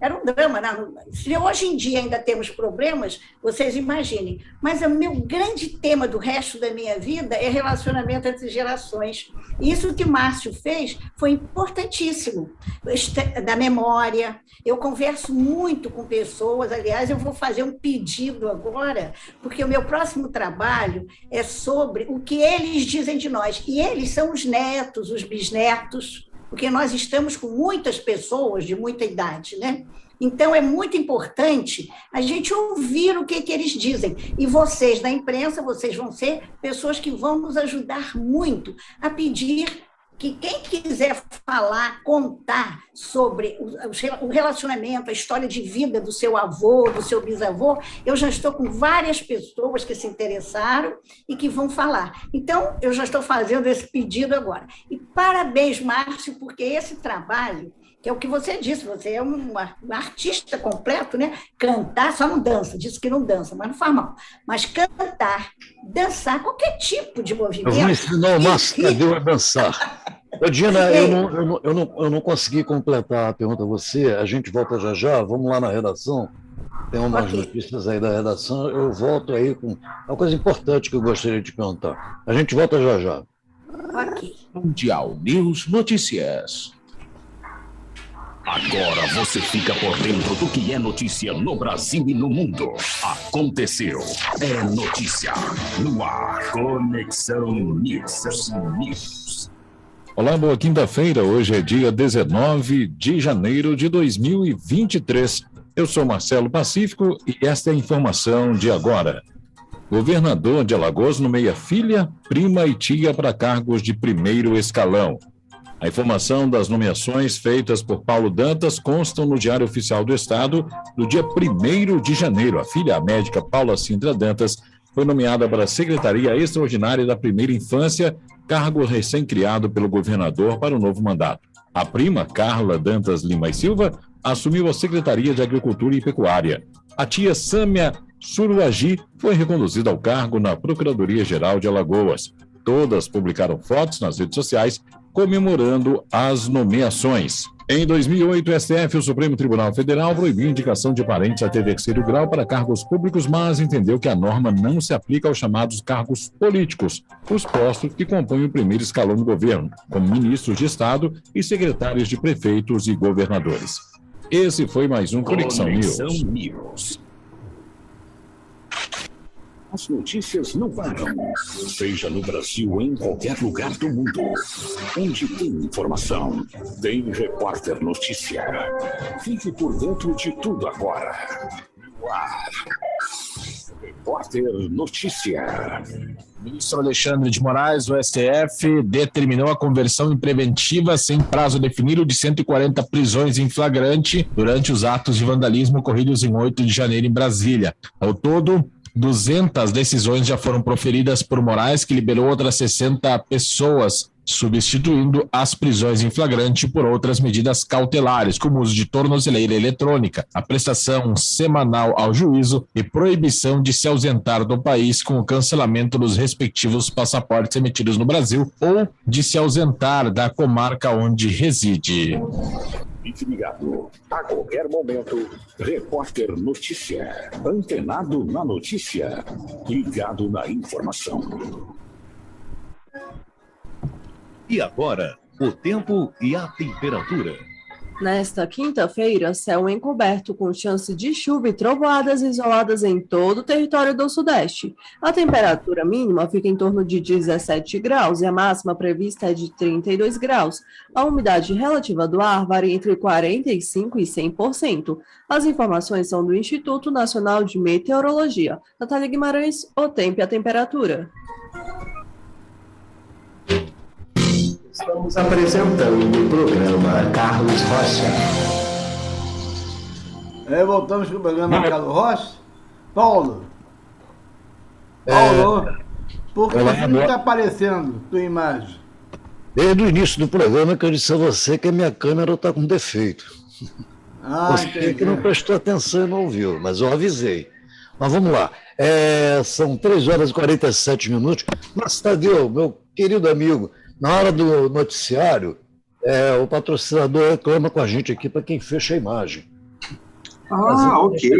era um drama. Se hoje em dia ainda temos problemas, vocês imaginem, mas o meu grande tema do resto da minha vida é relacionamento entre gerações. Isso que o Márcio fez foi importantíssimo, da memória. Eu converso muito com pessoas, aliás, eu vou fazer um pedido agora, porque o meu próximo trabalho é sobre o que eles dizem de nós, e eles são os netos, os bisnetos, porque nós estamos com muitas pessoas de muita idade, Então, é muito importante a gente ouvir o que eles dizem. E vocês, da imprensa, vocês vão ser pessoas que vão nos ajudar muito a pedir que quem quiser falar, contar sobre o relacionamento, a história de vida do seu avô, do seu bisavô, eu já estou com várias pessoas que se interessaram e que vão falar. Então, eu já estou fazendo esse pedido agora. E parabéns, Márcio, porque esse trabalho, que é o que você disse, você é um artista completo, Cantar, só não dança, disse que não dança, mas não faz mal. Mas cantar, dançar, qualquer tipo de movimento... Eu vou ensinar o Márcio Tadeu a dançar. Ô, Dina, eu não consegui completar a pergunta a você, a gente volta já já, vamos lá na redação, tem umas notícias aí da redação, eu volto aí com uma coisa importante que eu gostaria de perguntar. A gente volta já já. Ok. Mundial News Notícias. Agora você fica por dentro do que é notícia no Brasil e no mundo. Aconteceu. É notícia. No ar. Conexão News. Olá, boa quinta-feira. Hoje é dia 19 de janeiro de 2023. Eu sou Marcelo Pacífico e esta é a informação de agora. Governador de Alagoas nomeia filha, prima e tia para cargos de primeiro escalão. A informação das nomeações feitas por Paulo Dantas constam no Diário Oficial do Estado do dia 1º de janeiro. A filha, a médica Paula Cintra Dantas, foi nomeada para a Secretaria Extraordinária da Primeira Infância, cargo recém-criado pelo governador para o novo mandato. A prima, Carla Dantas Lima e Silva, assumiu a Secretaria de Agricultura e Pecuária. A tia Sâmia Suruagi foi reconduzida ao cargo na Procuradoria-Geral de Alagoas. Todas publicaram fotos nas redes sociais comemorando as nomeações. Em 2008, o STF, o Supremo Tribunal Federal, proibiu a indicação de parentes até terceiro grau para cargos públicos, mas entendeu que a norma não se aplica aos chamados cargos políticos, os postos que compõem o primeiro escalão do governo, como ministros de Estado e secretários de prefeitos e governadores. Esse foi mais um Conexão News. As notícias não param, seja no Brasil ou em qualquer lugar do mundo. Onde tem informação, tem Repórter Notícia. Fique por dentro de tudo agora. No ar. Repórter Notícia. O ministro Alexandre de Moraes, do STF, determinou a conversão em preventiva sem prazo definido de 140 prisões em flagrante durante os atos de vandalismo ocorridos em 8 de janeiro em Brasília. Ao todo, 200 decisões já foram proferidas por Moraes, que liberou outras 60 pessoas, substituindo as prisões em flagrante por outras medidas cautelares, como o uso de tornozeleira eletrônica, a prestação semanal ao juízo e proibição de se ausentar do país com o cancelamento dos respectivos passaportes emitidos no Brasil ou de se ausentar da comarca onde reside. Fique ligado. A qualquer momento, Repórter Notícia. Antenado na notícia. Ligado na informação. E agora, o tempo e a temperatura. Nesta quinta-feira, céu encoberto com chance de chuva e trovoadas isoladas em todo o território do Sudeste. A temperatura mínima fica em torno de 17 graus e a máxima prevista é de 32 graus. A umidade relativa do ar varia entre 45% e 100%. As informações são do Instituto Nacional de Meteorologia. Natália Guimarães, o tempo e a temperatura. Estamos apresentando o programa Carlos Rocha. Voltamos com o programa Carlos Rocha. Paulo, por que você não está aparecendo tua imagem? Desde o início do programa que eu disse a você que a minha câmera está com defeito. Você que não prestou atenção e não ouviu, mas eu avisei. Mas vamos lá. São 3 horas e 47 minutos. Mas, Tadeu, meu querido amigo, na hora do noticiário, o patrocinador reclama com a gente aqui para quem fecha a imagem. Ok.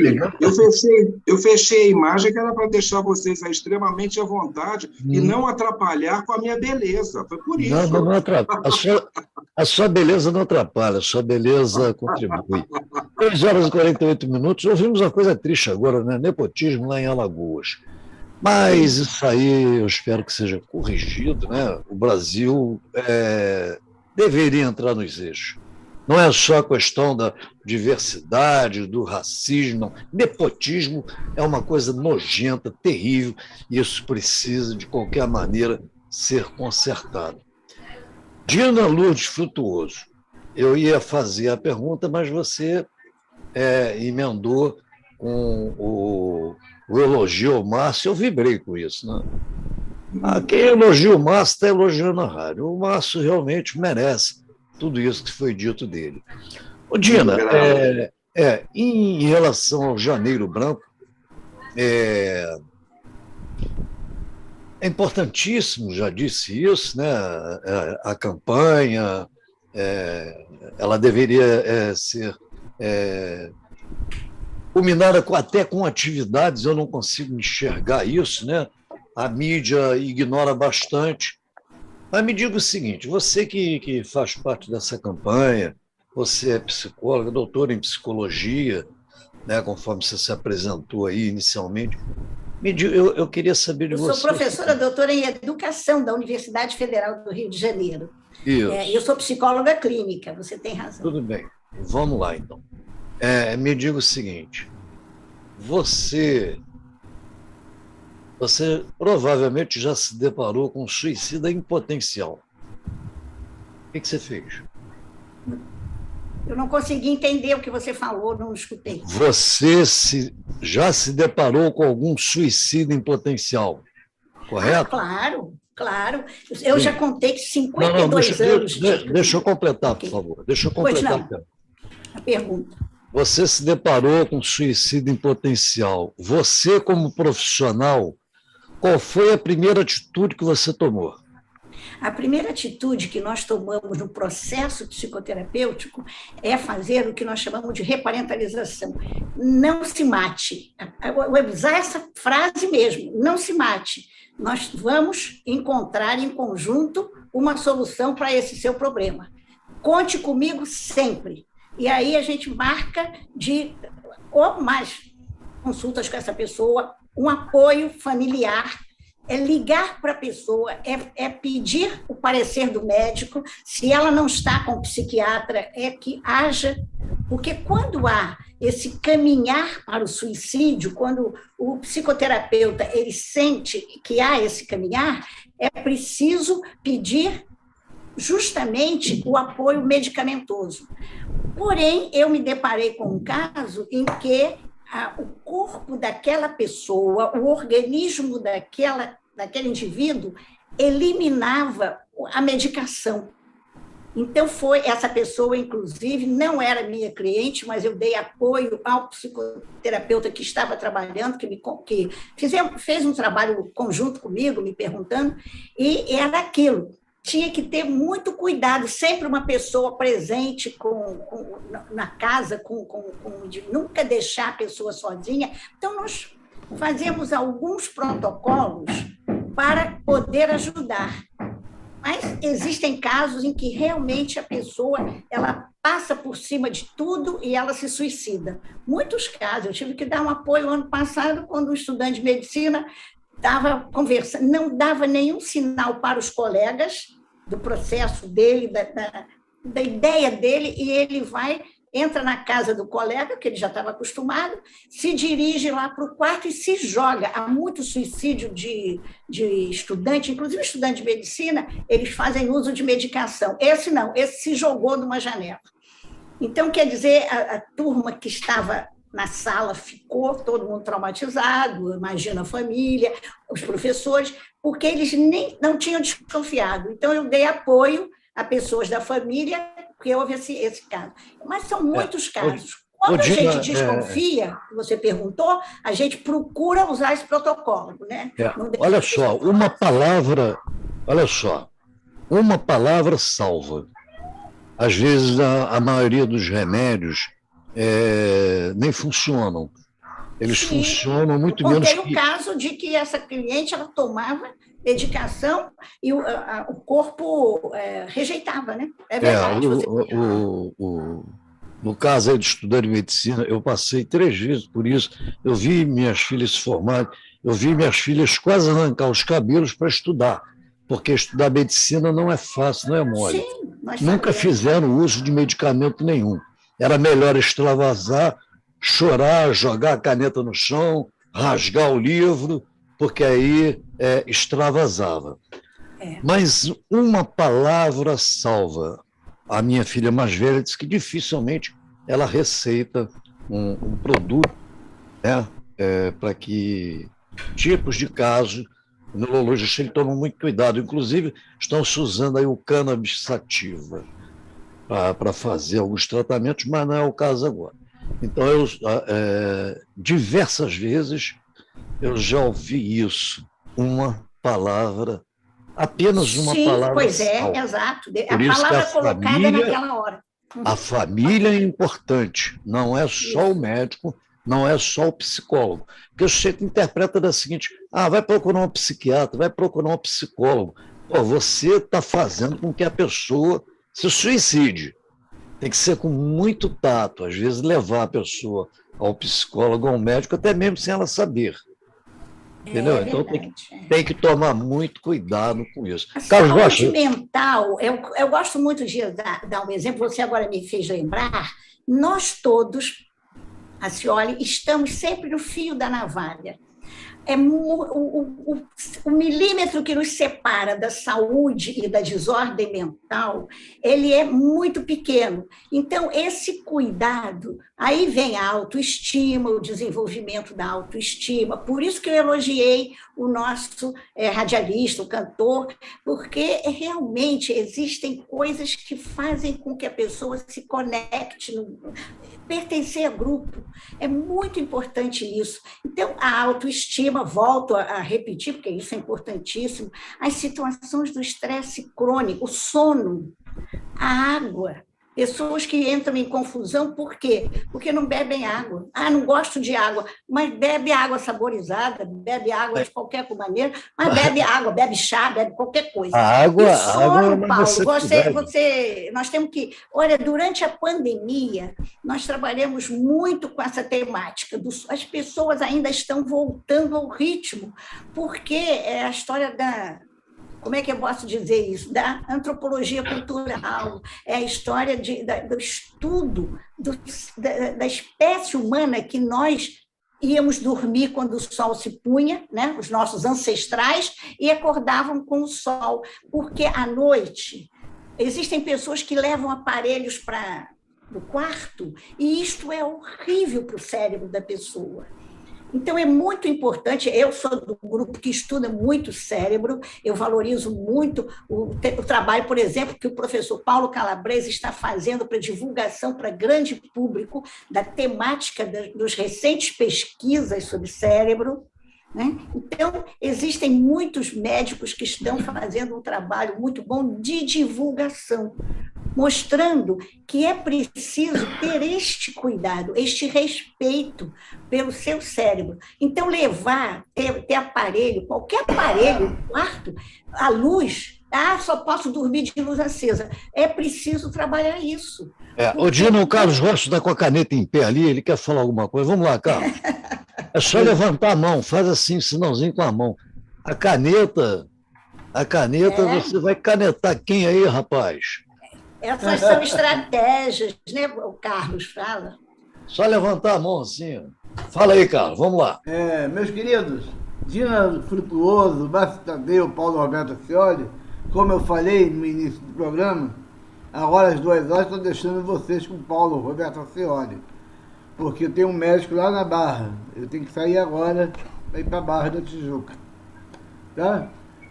Eu fechei a imagem que era para deixar vocês extremamente à vontade e não atrapalhar com a minha beleza. Foi por isso. Não atrapalha. A sua beleza não atrapalha, a sua beleza contribui. 3 horas e 48 minutos. Ouvimos uma coisa triste agora, né? Nepotismo lá em Alagoas. Mas isso aí eu espero que seja corrigido, né? O Brasil deveria entrar nos eixos. Não é só a questão da diversidade, do racismo, não. Nepotismo é uma coisa nojenta, terrível, e isso precisa, de qualquer maneira, ser consertado. Dina Lourdes Frutuoso, eu ia fazer a pergunta, mas você emendou com o elogio ao Márcio. Eu vibrei com isso, né? Quem elogia o Márcio está elogiando a rádio. O Márcio realmente merece tudo isso que foi dito dele. Dina, em relação ao Janeiro Branco, é importantíssimo, já disse isso, né? A campanha, ela deveria ser culminada até com atividades. Eu não consigo enxergar isso, né? A mídia ignora bastante. Mas me diga o seguinte, você que faz parte dessa campanha, você é psicóloga, doutora em psicologia, né, conforme você se apresentou aí inicialmente, eu queria saber de Eu você. sou professora doutora em educação da Universidade Federal do Rio de Janeiro. Isso. Eu sou psicóloga clínica, você tem razão. Tudo bem, vamos lá então. Me diga o seguinte, você provavelmente já se deparou com um suicida em potencial. O que você fez? Eu não consegui entender o que você falou, não escutei. Você já se deparou com algum suicida em potencial, correto? Claro. Eu já contei que 52 anos... Deixa eu completar, por favor. Deixa eu completar. A pergunta. Você se deparou com suicídio em potencial. Você, como profissional, qual foi a primeira atitude que você tomou? A primeira atitude que nós tomamos no processo psicoterapêutico é fazer o que nós chamamos de reparentalização. Não se mate. Eu vou usar essa frase mesmo, não se mate. Nós vamos encontrar em conjunto uma solução para esse seu problema. Conte comigo sempre. E aí a gente marca ou mais consultas com essa pessoa, um apoio familiar, é ligar para a pessoa, é pedir o parecer do médico, se ela não está com o psiquiatra, é que haja, porque quando há esse caminhar para o suicídio, quando o psicoterapeuta ele sente que há esse caminhar, é preciso pedir justamente o apoio medicamentoso. Porém, eu me deparei com um caso em que o corpo daquela pessoa, o organismo daquele indivíduo, eliminava a medicação. Então, essa pessoa, inclusive, não era minha cliente, mas eu dei apoio ao psicoterapeuta que estava trabalhando, que fez um trabalho conjunto comigo, me perguntando, e era aquilo. Tinha que ter muito cuidado, sempre uma pessoa presente na casa, de nunca deixar a pessoa sozinha. Então, nós fazemos alguns protocolos para poder ajudar. Mas existem casos em que realmente a pessoa ela passa por cima de tudo e ela se suicida. Muitos casos, eu tive que dar um apoio ano passado, quando um estudante de medicina estava conversando, não dava nenhum sinal para os colegas do processo dele, da ideia dele, e ele entra na casa do colega, que ele já estava acostumado, se dirige lá para o quarto e se joga. Há muito suicídio de estudante, inclusive estudante de medicina, eles fazem uso de medicação. Esse não, esse se jogou numa janela. Então, quer dizer, a turma que estava na sala ficou todo mundo traumatizado, imagina a família, os professores, porque eles não tinham desconfiado. Então, eu dei apoio a pessoas da família, porque houve esse caso. Mas são muitos casos. Quando a gente desconfia, você perguntou, a gente procura usar esse protocolo. Né? Olha só, uma palavra salva. Às vezes, a maioria dos remédios nem funcionam. Eles funcionam muito menos. Tem o caso de que essa cliente ela tomava medicação e o corpo rejeitava, né? É verdade. No caso aí de estudante de medicina, eu passei 3 vezes por isso. Eu vi minhas filhas se formarem, eu vi minhas filhas quase arrancar os cabelos para estudar, porque estudar medicina não é fácil, não é mole. Sim, nunca fizeram uso de medicamento nenhum. Era melhor extravasar, chorar, jogar a caneta no chão, rasgar o livro, porque aí extravasava. Mas uma palavra salva. A minha filha mais velha disse que dificilmente ela receita um produto, né, para que tipos de casos, o neurologista ele toma muito cuidado. Inclusive, estão se usando aí o cannabis sativa para fazer alguns tratamentos, mas não é o caso agora. Então, diversas vezes eu já ouvi isso, uma palavra, apenas uma palavra. Pois exato. A palavra colocada naquela hora. A família é importante, não é só o médico, não é só o psicólogo. Porque o sujeito interpreta da seguinte: vai procurar um psiquiatra, vai procurar um psicólogo. Pô, você está fazendo com que a pessoa se suicide. Tem que ser com muito tato, às vezes levar a pessoa ao psicólogo, ao médico, até mesmo sem ela saber. Entendeu? Então tem que tomar muito cuidado com isso. A Carlos saúde Rocha, mental, eu gosto muito de dar um exemplo, você agora me fez lembrar, nós todos, a Cioli, estamos sempre no fio da navalha. O milímetro que nos separa da saúde e da desordem mental, ele é muito pequeno. Então, esse cuidado, aí vem a autoestima, o desenvolvimento da autoestima. Por isso que eu elogiei o nosso radialista, o cantor, porque realmente existem coisas que fazem com que a pessoa se conecte, pertencer a grupo. É muito importante isso. Então, a autoestima, volto a repetir, porque isso é importantíssimo, as situações do estresse crônico, o sono, a água. Pessoas que entram em confusão, por quê? Porque não bebem água. Ah, não gosto de água, mas bebe água saborizada, bebe água de qualquer maneira, mas bebe água, bebe chá, bebe qualquer coisa. A água, e sono, a água é uma Paulo, nós temos que... Olha, durante a pandemia, nós trabalhamos muito com essa temática. As pessoas ainda estão voltando ao ritmo, porque é a história da... Como é que eu posso dizer isso? Da antropologia cultural, é a história do estudo da espécie humana que nós íamos dormir quando o sol se punha, né? Os nossos ancestrais, e acordavam com o sol, porque à noite existem pessoas que levam aparelhos para o quarto, e isto é horrível para o cérebro da pessoa. Então, é muito importante, eu sou do grupo que estuda muito o cérebro, eu valorizo muito o trabalho, por exemplo, que o professor Paulo Calabrese está fazendo para divulgação para grande público da temática dos recentes pesquisas sobre cérebro, né? Então, existem muitos médicos que estão fazendo um trabalho muito bom de divulgação, mostrando que é preciso ter este cuidado, este respeito pelo seu cérebro. Então, ter aparelho, qualquer aparelho no quarto, a luz, só posso dormir de luz acesa. É preciso trabalhar isso. O Dino, o Carlos Rocha está com a caneta em pé ali, ele quer falar alguma coisa. Vamos lá, Carlos. É só levantar a mão, faz assim, sinalzinho com a mão. A caneta, você vai canetar quem aí, rapaz? Essas são estratégias, né, o Carlos fala. Só levantar a mão assim. Fala aí, Carlos, vamos lá. Meus queridos, Dina Frutuoso, Márcio Tadeu, Paulo Roberto Cioli, como eu falei no início do programa, agora às 2 horas estou deixando vocês com o Paulo Roberto Cioli, porque eu tenho um médico lá na Barra. Eu tenho que sair agora para ir para a Barra da Tijuca. Tá?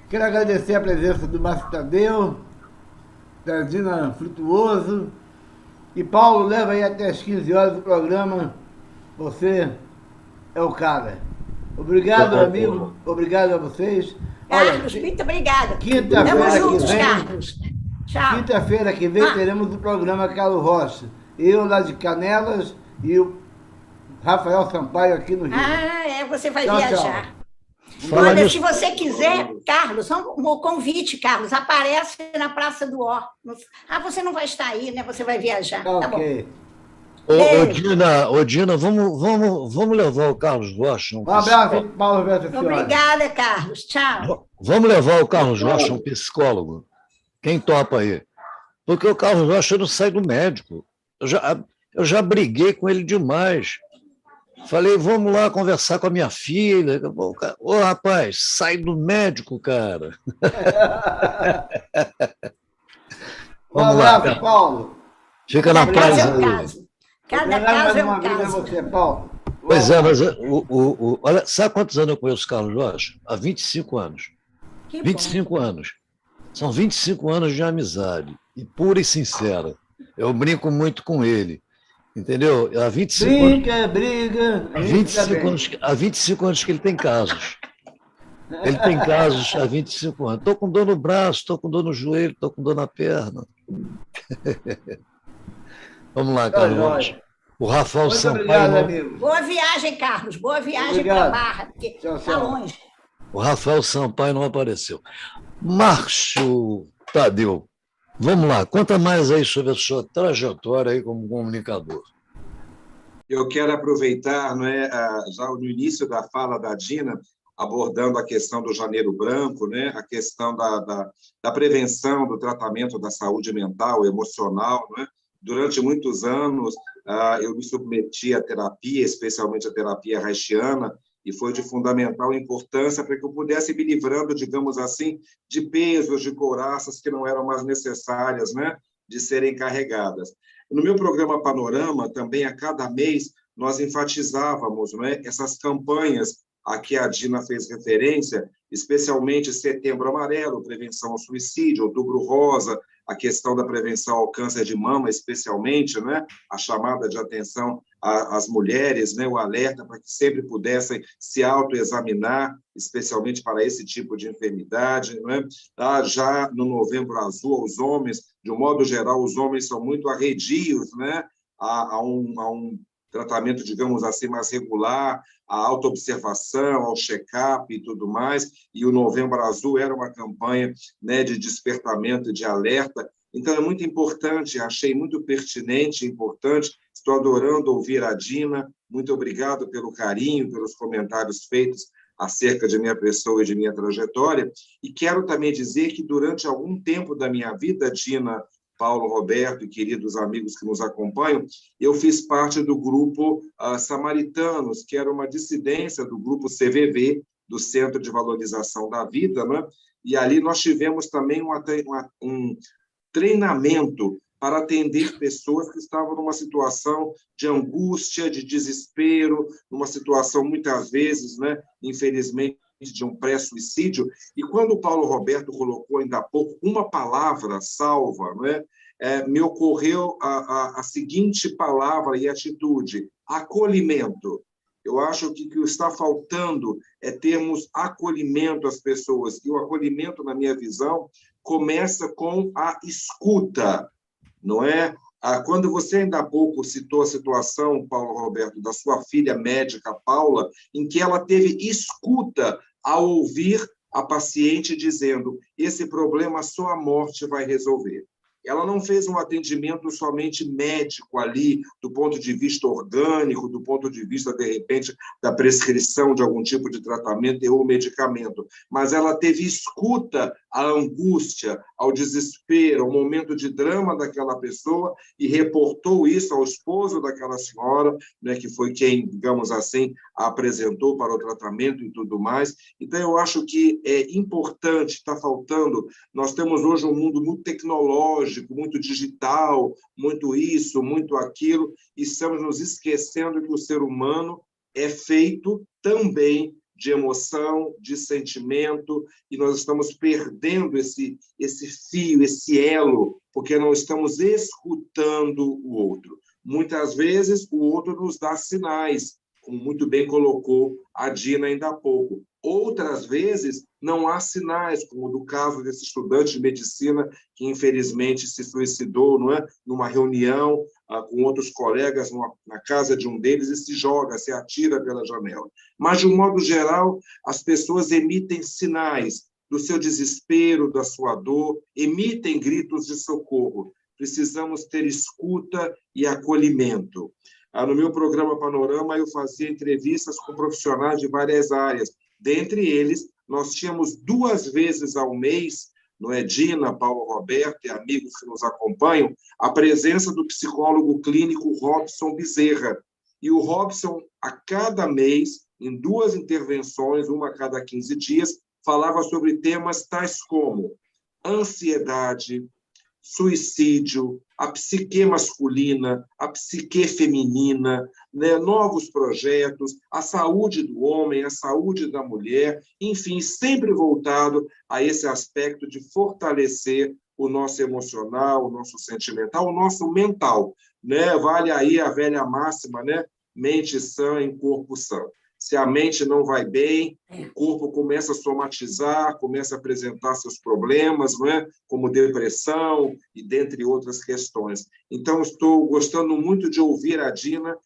Quero agradecer a presença do Márcio Tadeu, da Dina Frutuoso. E Paulo, leva aí até as 15 horas do programa. Você é o cara. Obrigado, amigo. Obrigado a vocês. Carlos, muito obrigada. Quinta-feira juntos, que vem, Carlos. Tchau. Quinta-feira que vem teremos o programa Carlos Rocha. Eu lá de Canelas e o Rafael Sampaio aqui no Rio. Você vai tchau, viajar. Tchau. Olha, se você quiser, Carlos, um convite, Carlos, aparece na Praça do Ó. Você não vai estar aí, né? Você vai viajar. Tá bom. Dina, vamos levar o Carlos Rocha. Um abraço, Paulo Roberto. Obrigada, Carlos. Tchau. Vamos levar o Carlos Rocha, um psicólogo. Quem topa aí? Porque o Carlos Rocha não sai do médico. Eu já briguei com ele demais. Falei, vamos lá conversar com a minha filha. Ô, rapaz, sai do médico, cara. Vamos lá, Paulo. Fica na paz aí. Cada caso é um caso. Você, Paulo. Pois é, mas olha, sabe quantos anos eu conheço o Carlos Rocha? Há 25 anos. 25 anos. São 25 anos de amizade, e pura e sincera. Eu brinco muito com ele. Entendeu? Há 25 briga. Há 25 anos que ele tem casos. Ele tem casos há 25 anos. Estou com dor no braço, estou com dor no joelho, estou com dor na perna. Vamos lá, Carlos. O Rafael Sampaio. Obrigado, amigo. Boa viagem, Carlos. Boa viagem para a Barra, porque está longe. O Rafael Sampaio não apareceu. Márcio Tadeu, vamos lá, conta mais aí sobre a sua trajetória aí como comunicador. Eu quero aproveitar, já no início da fala da Dina, abordando a questão do Janeiro Branco, a questão da prevenção, do tratamento da saúde mental, emocional. Durante muitos anos, eu me submeti à terapia, especialmente à terapia reichiana, e foi de fundamental importância para que eu pudesse me livrando, digamos assim, de pesos, de couraças que não eram mais necessárias, de serem carregadas. No meu programa Panorama, também a cada mês, nós enfatizávamos essas campanhas a que a Dina fez referência, especialmente Setembro Amarelo, prevenção ao suicídio, Outubro Rosa, a questão da prevenção ao câncer de mama, especialmente, a chamada de atenção às mulheres, o alerta para que sempre pudessem se autoexaminar, especialmente para esse tipo de enfermidade. Já no Novembro Azul, os homens, de um modo geral, os homens são muito arredios a um tratamento, digamos assim, mais regular, a autoobservação, ao check-up e tudo mais, e o Novembro Azul era uma campanha de despertamento e de alerta. Então, é muito importante, achei muito pertinente e importante, estou adorando ouvir a Dina, muito obrigado pelo carinho, pelos comentários feitos acerca de minha pessoa e de minha trajetória, e quero também dizer que durante algum tempo da minha vida, Dina, Paulo, Roberto e queridos amigos que nos acompanham, eu fiz parte do grupo Samaritanos, que era uma dissidência do grupo CVV, do Centro de Valorização da Vida, e ali nós tivemos também um treinamento para atender pessoas que estavam numa situação de angústia, de desespero, numa situação, muitas vezes, infelizmente, de um pré-suicídio. E quando o Paulo Roberto colocou ainda há pouco uma palavra salva, me ocorreu a seguinte palavra e atitude: acolhimento. Eu acho que o que está faltando é termos acolhimento às pessoas, e o acolhimento, na minha visão, começa com a escuta, não é? Quando você ainda há pouco citou a situação, Paulo Roberto, da sua filha médica, Paula, em que ela teve escuta ao ouvir a paciente dizendo: esse problema só a morte vai resolver. Ela não fez um atendimento somente médico ali, do ponto de vista orgânico, do ponto de vista, de repente, da prescrição de algum tipo de tratamento ou medicamento, mas ela teve escuta à angústia, ao desespero, ao momento de drama daquela pessoa e reportou isso ao esposo daquela senhora, que foi quem, digamos assim, a apresentou para o tratamento e tudo mais. Então, eu acho que é importante, está faltando, nós temos hoje um mundo muito tecnológico, muito digital, muito isso, muito aquilo, e estamos nos esquecendo que o ser humano é feito também de emoção, de sentimento, e nós estamos perdendo esse fio, esse elo, porque não estamos escutando o outro. Muitas vezes, o outro nos dá sinais, como muito bem colocou a Dina ainda há pouco. Outras vezes, não há sinais, como no caso desse estudante de medicina que, infelizmente, se suicidou, numa reunião com outros colegas na casa de um deles e se joga, se atira pela janela. Mas, de um modo geral, as pessoas emitem sinais do seu desespero, da sua dor, emitem gritos de socorro. Precisamos ter escuta e acolhimento. No meu programa Panorama, eu fazia entrevistas com profissionais de várias áreas. Dentre eles, nós tínhamos 2 vezes ao mês, Dina, Paulo Roberto e amigos que nos acompanham, a presença do psicólogo clínico Robson Bezerra. E o Robson, a cada mês, em 2 intervenções, uma a cada 15 dias, falava sobre temas tais como ansiedade, suicídio, a psique masculina, a psique feminina, novos projetos, a saúde do homem, a saúde da mulher, enfim, sempre voltado a esse aspecto de fortalecer o nosso emocional, o nosso sentimental, o nosso mental. Vale aí a velha máxima, mente sã em corpo são. Se a mente não vai bem, o corpo começa a somatizar, começa a apresentar seus problemas, como depressão e dentre outras questões. Então, estou gostando muito de ouvir a Dina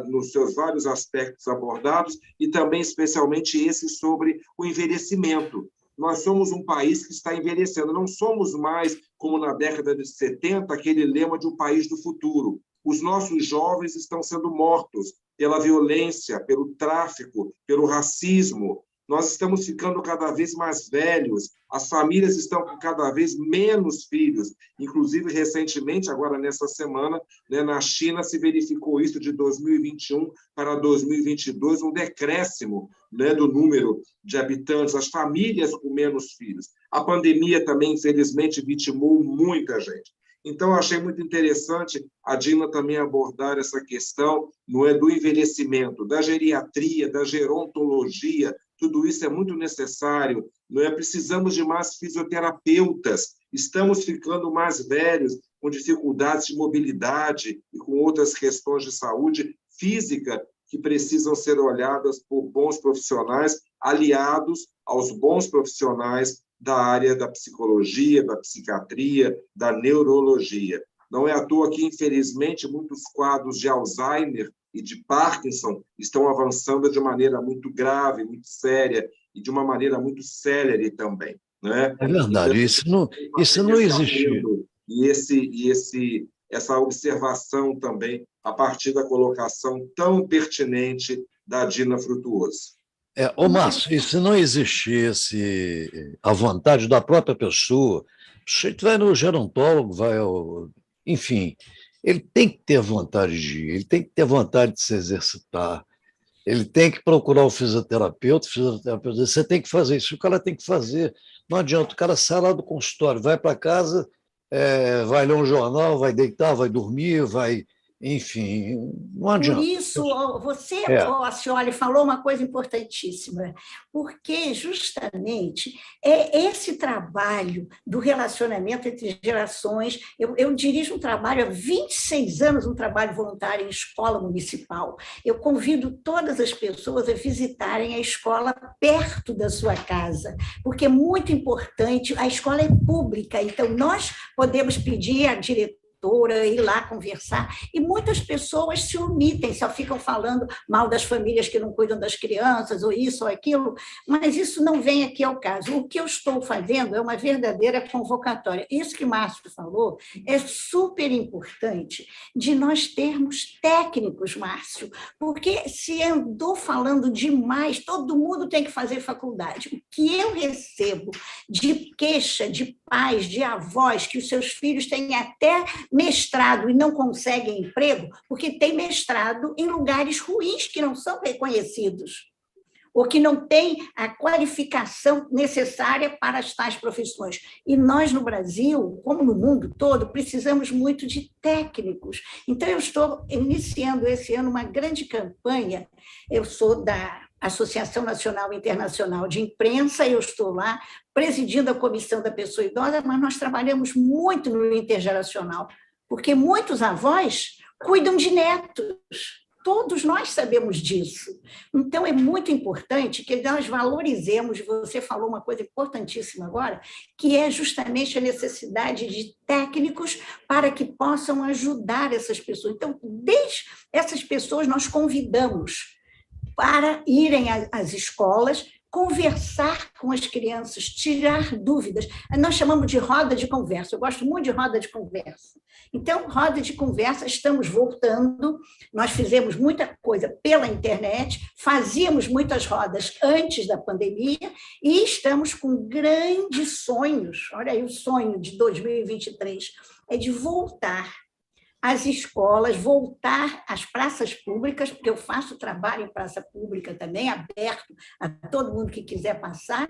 nos seus vários aspectos abordados e também, especialmente, esse sobre o envelhecimento. nós somos um país que está envelhecendo. Não somos mais, como na década de 70, aquele lema de um país do futuro. Os nossos jovens estão sendo mortos pela violência, pelo tráfico, pelo racismo. Nós estamos ficando cada vez mais velhos, as famílias estão com cada vez menos filhos. Inclusive, recentemente, agora nessa semana, né, na China se verificou isso de 2021 para 2022, um decréscimo, né, do número de habitantes, as famílias com menos filhos. A pandemia também, infelizmente, vitimou muita gente. Então, eu achei muito interessante a Dina também abordar essa questão, não é, do envelhecimento, da geriatria, da gerontologia. Tudo isso é muito necessário, não é? Precisamos de mais fisioterapeutas, estamos ficando mais velhos, com dificuldades de mobilidade e com outras questões de saúde física que precisam ser olhadas por bons profissionais, aliados aos bons profissionais da área da psicologia, da psiquiatria, da neurologia. Não é à toa que, infelizmente, muitos quadros de Alzheimer e de Parkinson estão avançando de maneira muito grave, muito séria, e de uma maneira muito célere também. Né? É verdade, então, isso não existia. E essa observação também, a partir da colocação tão pertinente da Dina Frutuoso. Márcio, e se não existisse a vontade da própria pessoa, você vai no gerontólogo, enfim, ele tem que ter vontade de ir, ele tem que ter vontade de se exercitar, ele tem que procurar o fisioterapeuta diz, você tem que fazer isso, o cara tem que fazer. Não adianta, o cara sai lá do consultório, vai para casa, vai ler um jornal, vai deitar, vai dormir, enfim, não adianta. Por isso, você, Acioli, falou uma coisa importantíssima, porque justamente é esse trabalho do relacionamento entre gerações. Eu dirijo um trabalho há 26 anos, um trabalho voluntário em escola municipal. Eu convido todas as pessoas a visitarem a escola perto da sua casa, porque é muito importante, a escola é pública, então nós podemos pedir à diretora, ir lá conversar, e muitas pessoas se omitem, só ficam falando mal das famílias que não cuidam das crianças, ou isso ou aquilo, mas isso não vem aqui ao caso. O que eu estou fazendo é uma verdadeira convocatória. Isso que Márcio falou é super importante, de nós termos técnicos, Márcio, porque se andou falando demais, todo mundo tem que fazer faculdade. O que eu recebo de queixa de pais, de avós, que os seus filhos têm até mestrado e não conseguem emprego, porque tem mestrado em lugares ruins que não são reconhecidos, ou que não têm a qualificação necessária para as tais profissões. E nós, no Brasil, como no mundo todo, precisamos muito de técnicos. Então, eu estou iniciando esse ano uma grande campanha. Eu sou da Associação Nacional e Internacional de Imprensa, eu estou lá presidindo a Comissão da Pessoa Idosa, mas nós trabalhamos muito no intergeracional, porque muitos avós cuidam de netos, todos nós sabemos disso. Então, é muito importante que nós valorizemos, você falou uma coisa importantíssima agora, que é justamente a necessidade de técnicos para que possam ajudar essas pessoas. Então, desde essas pessoas nós convidamos para irem às escolas, conversar com as crianças, tirar dúvidas. Nós chamamos de roda de conversa, eu gosto muito de roda de conversa. Então, roda de conversa, estamos voltando, nós fizemos muita coisa pela internet, fazíamos muitas rodas antes da pandemia e estamos com grandes sonhos. Olha aí, o sonho de 2023 é de voltar às escolas, voltar às praças públicas, porque eu faço trabalho em praça pública também, aberto a todo mundo que quiser passar,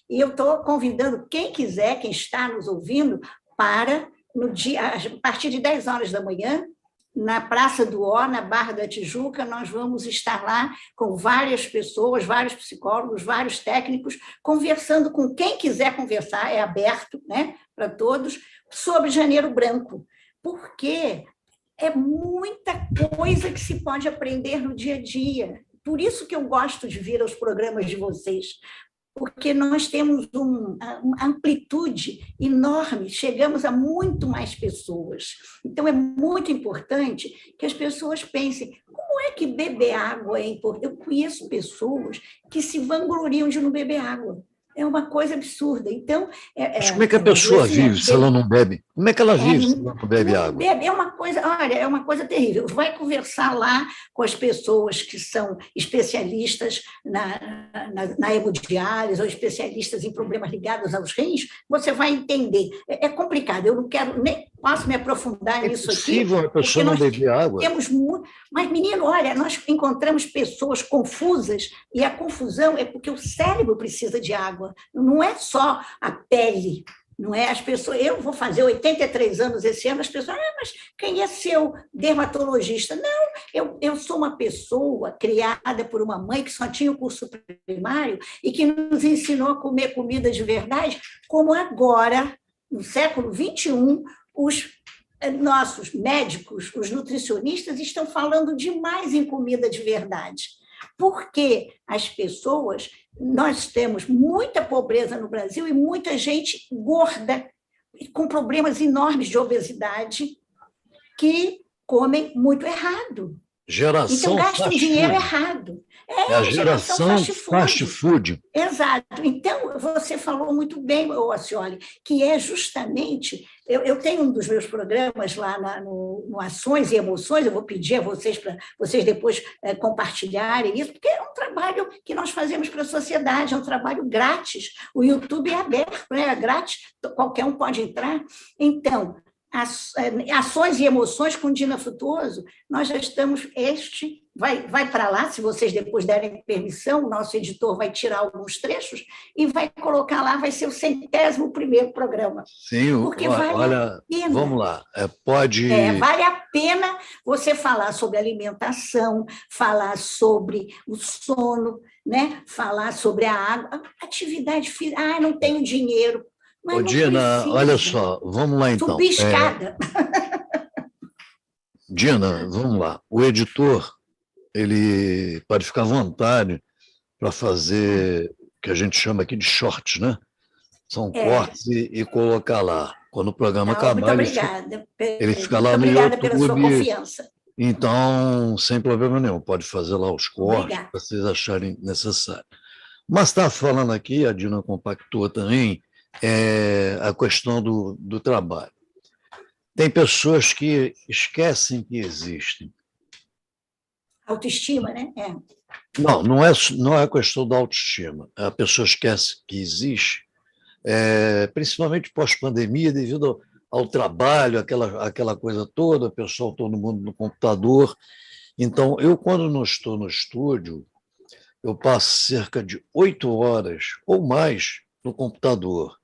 e eu estou convidando quem quiser, quem está nos ouvindo, para, a partir de 10 horas da manhã, na Praça do Ó, na Barra da Tijuca, nós vamos estar lá com várias pessoas, vários psicólogos, vários técnicos, conversando com quem quiser conversar, é aberto, né, para todos, sobre Janeiro Branco, porque é muita coisa que se pode aprender no dia a dia. Por isso que eu gosto de vir aos programas de vocês, porque nós temos uma amplitude enorme, chegamos a muito mais pessoas. Então, é muito importante que as pessoas pensem, como é que beber água é importante? Eu conheço pessoas que se vangloriam de não beber água. É uma coisa absurda. Então, Mas como é que a pessoa vive se ela não bebe? Como é que ela vive se ela não bebe água? É uma coisa, olha, é uma coisa terrível. Vai conversar lá com as pessoas que são especialistas na hemodiálise ou especialistas em problemas ligados aos rins, você vai entender. É complicado, eu não quero, nem posso me aprofundar nisso aqui. É possível a pessoa não beber água? Mas, menino, olha, nós encontramos pessoas confusas, e a confusão é porque o cérebro precisa de água. Não é só a pele, não é? As pessoas, eu vou fazer 83 anos esse ano, as pessoas, mas quem é seu dermatologista? Não, eu sou uma pessoa criada por uma mãe que só tinha o curso primário e que nos ensinou a comer comida de verdade, como agora, no século XXI, os nossos médicos, os nutricionistas, estão falando demais em comida de verdade. Porque as pessoas, nós temos muita pobreza no Brasil e muita gente gorda, com problemas enormes de obesidade, que comem muito errado. Geração então, gastam dinheiro errado. É a geração fast food. Exato. Então, você falou muito bem, Acioli, que é justamente... Eu tenho um dos meus programas lá no Ações e Emoções, eu vou pedir a vocês para vocês depois compartilharem isso, porque é um trabalho que nós fazemos para a sociedade, é um trabalho grátis. O YouTube é aberto, é grátis, qualquer um pode entrar. Então, Ações e Emoções com Dina Frutuoso, nós já estamos, vai para lá, se vocês depois derem permissão, o nosso editor vai tirar alguns trechos e vai colocar lá, vai ser o 101º programa. Sim, porque vale a pena. Vamos lá, vale a pena você falar sobre alimentação, falar sobre o sono, né? Falar sobre a água, atividade física, não tenho dinheiro. Ô, Dina, olha só, vamos lá então. Subir escada. Dina, vamos lá. O editor, ele pode ficar à vontade para fazer o que a gente chama aqui de shorts, né? São cortes e colocar lá. Quando o programa acabar, ele fica lá no YouTube. Obrigada pela sua confiança. Então, sem problema nenhum, pode fazer lá os cortes, para vocês acharem necessário. Mas está falando aqui, a Dina compactou também, a questão do trabalho. Tem pessoas que esquecem que existem. Autoestima, né? Não é questão da autoestima. A pessoa esquece que existe, principalmente pós-pandemia, devido ao trabalho, aquela coisa toda, o pessoal, todo mundo no computador. Então, eu, quando não estou no estúdio, eu passo cerca de 8 horas ou mais no computador.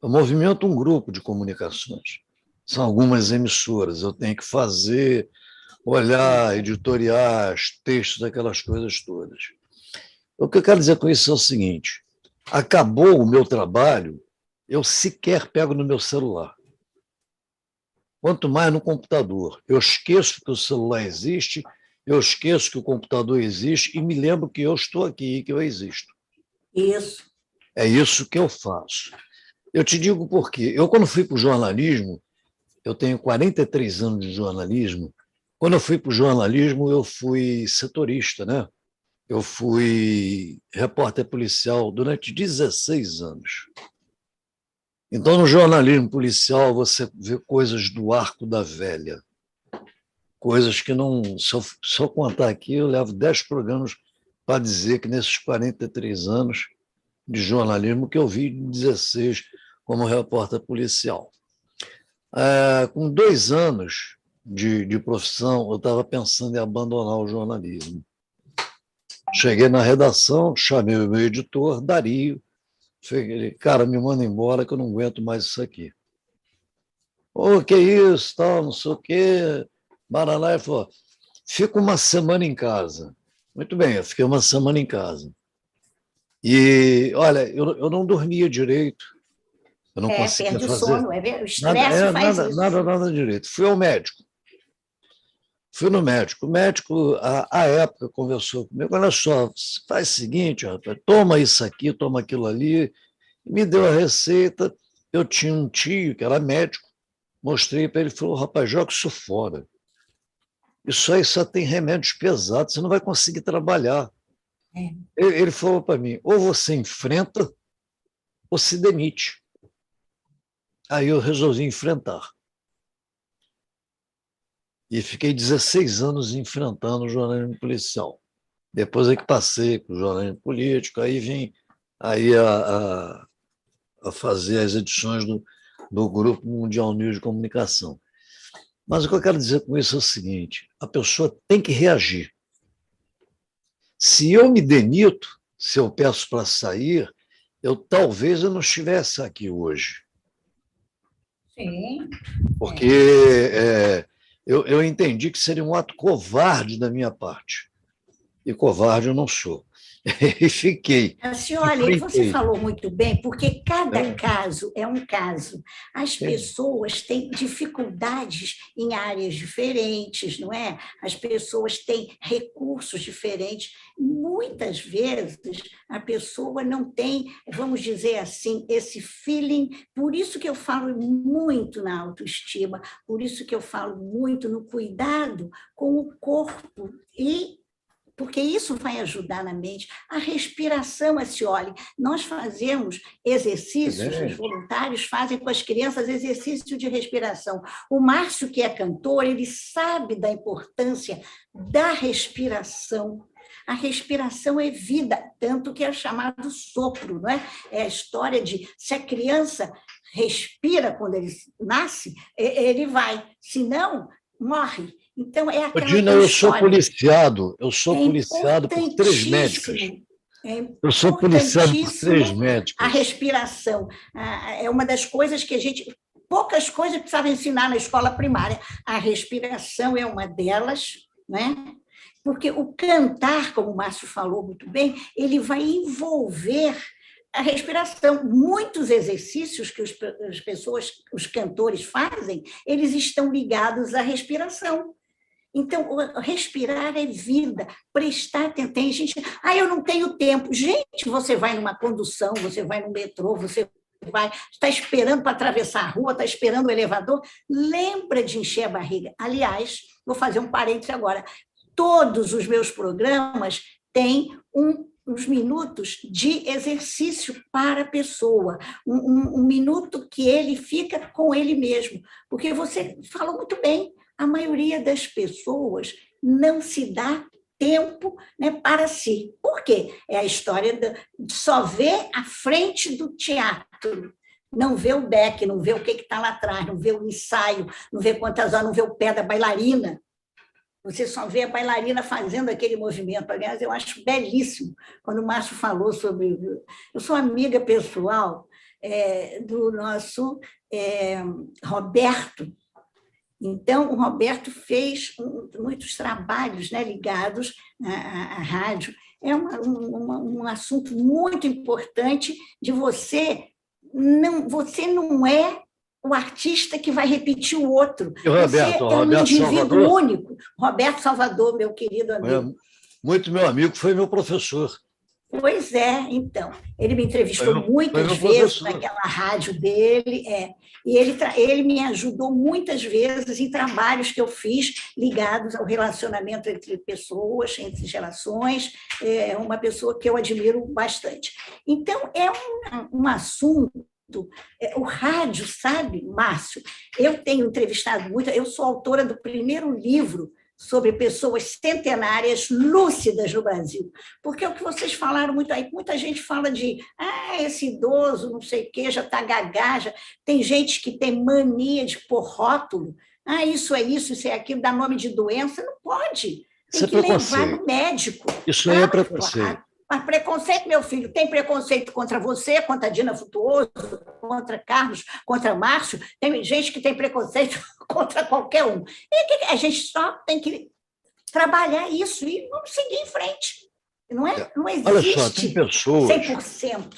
Eu movimento um grupo de comunicações. São algumas emissoras. Eu tenho que fazer, olhar, editoriais, textos, aquelas coisas todas. O que eu quero dizer com isso é o seguinte: acabou o meu trabalho, eu sequer pego no meu celular. Quanto mais no computador. Eu esqueço que o celular existe, eu esqueço que o computador existe e me lembro que eu estou aqui, que eu existo. Isso. É isso que eu faço. Eu te digo por quê. Eu, quando fui para o jornalismo, eu tenho 43 anos de jornalismo. Quando eu fui para o jornalismo, eu fui setorista, né? Eu fui repórter policial durante 16 anos. Então, no jornalismo policial, você vê coisas do arco da velha. Coisas que não... Se eu contar aqui, eu levo 10 programas para dizer que nesses 43 anos de jornalismo que eu vi 16 como repórter policial. Com 2 anos de profissão, eu estava pensando em abandonar o jornalismo. Cheguei na redação, chamei o meu editor, Dario, falei, cara, me manda embora que eu não aguento mais isso aqui. Que isso, tal, não sei o quê. Baraná, ele falou, fica uma semana em casa. Muito bem, eu fiquei uma semana em casa. E, olha, eu não dormia direito. Eu não conseguia perde fazer. O sono, o estresse faz isso. Nada direito. Fui ao médico. Fui no médico. O médico, à época, conversou comigo. Olha só, faz o seguinte, rapaz, toma isso aqui, toma aquilo ali. Me deu a receita. Eu tinha um tio que era médico. Mostrei para ele e falou, rapaz, joga isso fora. Isso aí só tem remédios pesados, você não vai conseguir trabalhar. Ele falou para mim, ou você enfrenta, ou se demite. Aí eu resolvi enfrentar. E fiquei 16 anos enfrentando o jornalismo policial. Depois é que passei para o jornalismo político, aí vim aí a fazer as edições do Grupo Mundial News de Comunicação. Mas o que eu quero dizer com isso é o seguinte: a pessoa tem que reagir. Se eu me demito, se eu peço para sair, talvez eu não estivesse aqui hoje. Sim. Porque eu entendi que seria um ato covarde da minha parte. E covarde eu não sou. E fiquei. Olha, você falou muito bem, porque cada caso é um caso. As pessoas têm dificuldades em áreas diferentes, não é? As pessoas têm recursos diferentes. Muitas vezes a pessoa não tem, vamos dizer assim, esse feeling. Por isso que eu falo muito na autoestima, por isso que eu falo muito no cuidado com o corpo porque isso vai ajudar na mente. A respiração, olhe, nós fazemos exercícios, os voluntários fazem com as crianças exercício de respiração. O Márcio, que é cantor, ele sabe da importância da respiração. A respiração é vida, tanto que é chamado sopro, não é? É a história de se a criança respira quando ele nasce, ele vai, senão morre. Então, é aquela Dina, eu sou policiado por 3 médicas. Eu sou policiado por 3 médicas. A respiração é uma das coisas que poucas coisas precisava ensinar na escola primária. A respiração é uma delas, né? Porque o cantar, como o Márcio falou muito bem, ele vai envolver a respiração. Muitos exercícios que os cantores fazem, eles estão ligados à respiração. Então, respirar é vida, prestar atenção. Tem gente, eu não tenho tempo. Gente, você vai numa condução, você vai no metrô, você está esperando para atravessar a rua, está esperando o elevador, lembra de encher a barriga. Aliás, vou fazer um parênteses agora. Todos os meus programas têm uns minutos de exercício para a pessoa, um minuto que ele fica com ele mesmo, porque você falou muito bem, a maioria das pessoas não se dá tempo, né, para si. Por quê? É a história de só ver a frente do teatro, não vê o deck, não vê o que está lá atrás, não vê o ensaio, não vê quantas horas, não vê o pé da bailarina. Você só vê a bailarina fazendo aquele movimento. Aliás, eu acho belíssimo quando o Márcio falou sobre... Eu sou amiga pessoal do nosso Roberto. Então, o Roberto fez muitos trabalhos, né, ligados à rádio. É um assunto muito importante de você não é o artista que vai repetir o outro. Roberto, você é um indivíduo Salvador, único. Roberto Salvador, meu querido amigo. Muito meu amigo, foi meu professor. Pois é, então. Ele me entrevistou muitas vezes naquela rádio dele, e ele me ajudou muitas vezes em trabalhos que eu fiz ligados ao relacionamento entre pessoas, entre gerações, uma pessoa que eu admiro bastante. Então, é um assunto. O rádio, sabe, Márcio? Eu tenho entrevistado muito, eu sou autora do primeiro livro sobre pessoas centenárias lúcidas no Brasil. Porque é o que vocês falaram muito aí, muita gente fala de esse idoso, não sei o quê, já está gagá, tem gente que tem mania de pôr rótulo, isso é aquilo, dá nome de doença, não pode. Tem que levar no médico. Isso aí é preconceito. Claro. Mas preconceito, meu filho, tem preconceito contra você, contra a Dina Frutuoso, contra Carlos, contra Márcio, tem gente que tem preconceito contra qualquer um. E a gente só tem que trabalhar isso e vamos seguir em frente. Não existe. Olha só, tem pessoas... 100%.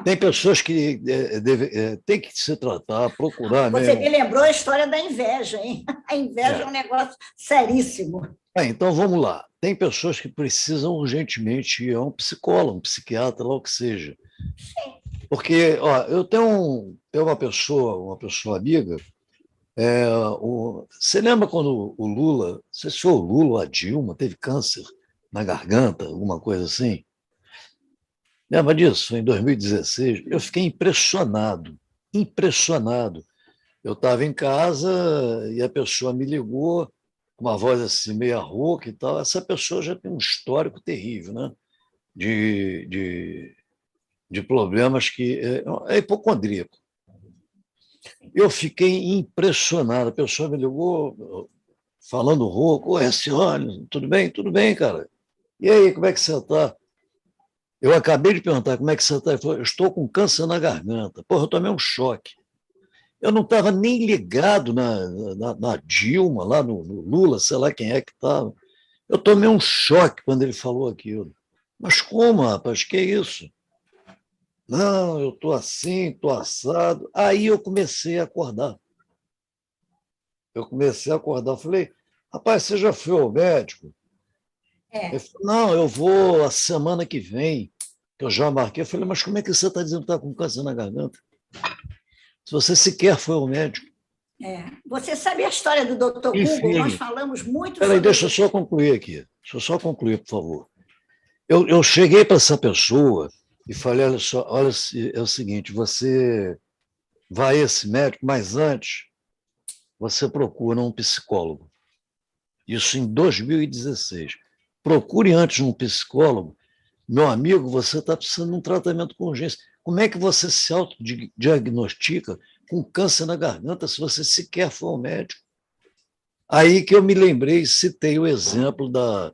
Tem pessoas que têm que se tratar, procurar Você mesmo. me lembrou a história da inveja, hein? A inveja é um negócio seríssimo. Então, vamos lá. Tem pessoas que precisam urgentemente ir a um psicólogo, um psiquiatra, lá o que seja. Sim. Porque eu tenho uma pessoa amiga, você lembra quando o Lula, não sei se foi o Lula ou a Dilma, teve câncer na garganta, alguma coisa assim? Lembra disso? Em 2016, eu fiquei impressionado, impressionado. Eu estava em casa e a pessoa me ligou com uma voz assim, meia rouca e tal. Essa pessoa já tem um histórico terrível, né? De, de, de problemas que é hipocondríaco. Eu fiquei impressionado. A pessoa me ligou falando rouco. Oi, Cione, tudo bem? Tudo bem, cara. E aí, como é que você está? Eu acabei de perguntar como é que você está. Ele falou, eu estou com câncer na garganta. Porra, eu tomei um choque. Eu não estava nem ligado na Dilma, lá no Lula, sei lá quem é que estava. Eu tomei um choque quando ele falou aquilo. Mas como, rapaz? Que é isso? Não, eu estou assim, estou assado. Aí eu comecei a acordar. Falei, rapaz, você já foi ao médico? Ele falou, não, eu vou a semana que vem, que eu já marquei. Eu falei, mas como é que você está dizendo que está com câncer na garganta? Se você sequer foi ao médico. Você sabe a história do Dr. Google? Nós falamos muito sobre... Deixa eu só concluir aqui. Deixa eu só concluir, por favor. Eu cheguei para essa pessoa e falei, olha só, olha, é o seguinte, você vai a esse médico, mas antes você procura um psicólogo. Isso em 2016. Procure antes um psicólogo. Meu amigo, você está precisando de um tratamento com urgência. Como é que você se autodiagnostica com câncer na garganta se você sequer for ao médico? Aí que eu me lembrei, citei o exemplo do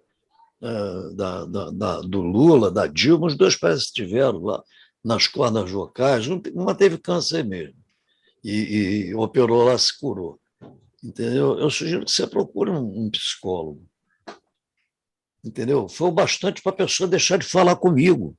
Lula, da Dilma, os dois países estiveram lá nas cordas vocais, uma teve câncer mesmo, e operou lá, se curou. Entendeu? Eu sugiro que você procure um psicólogo. Entendeu? Foi o bastante para a pessoa deixar de falar comigo.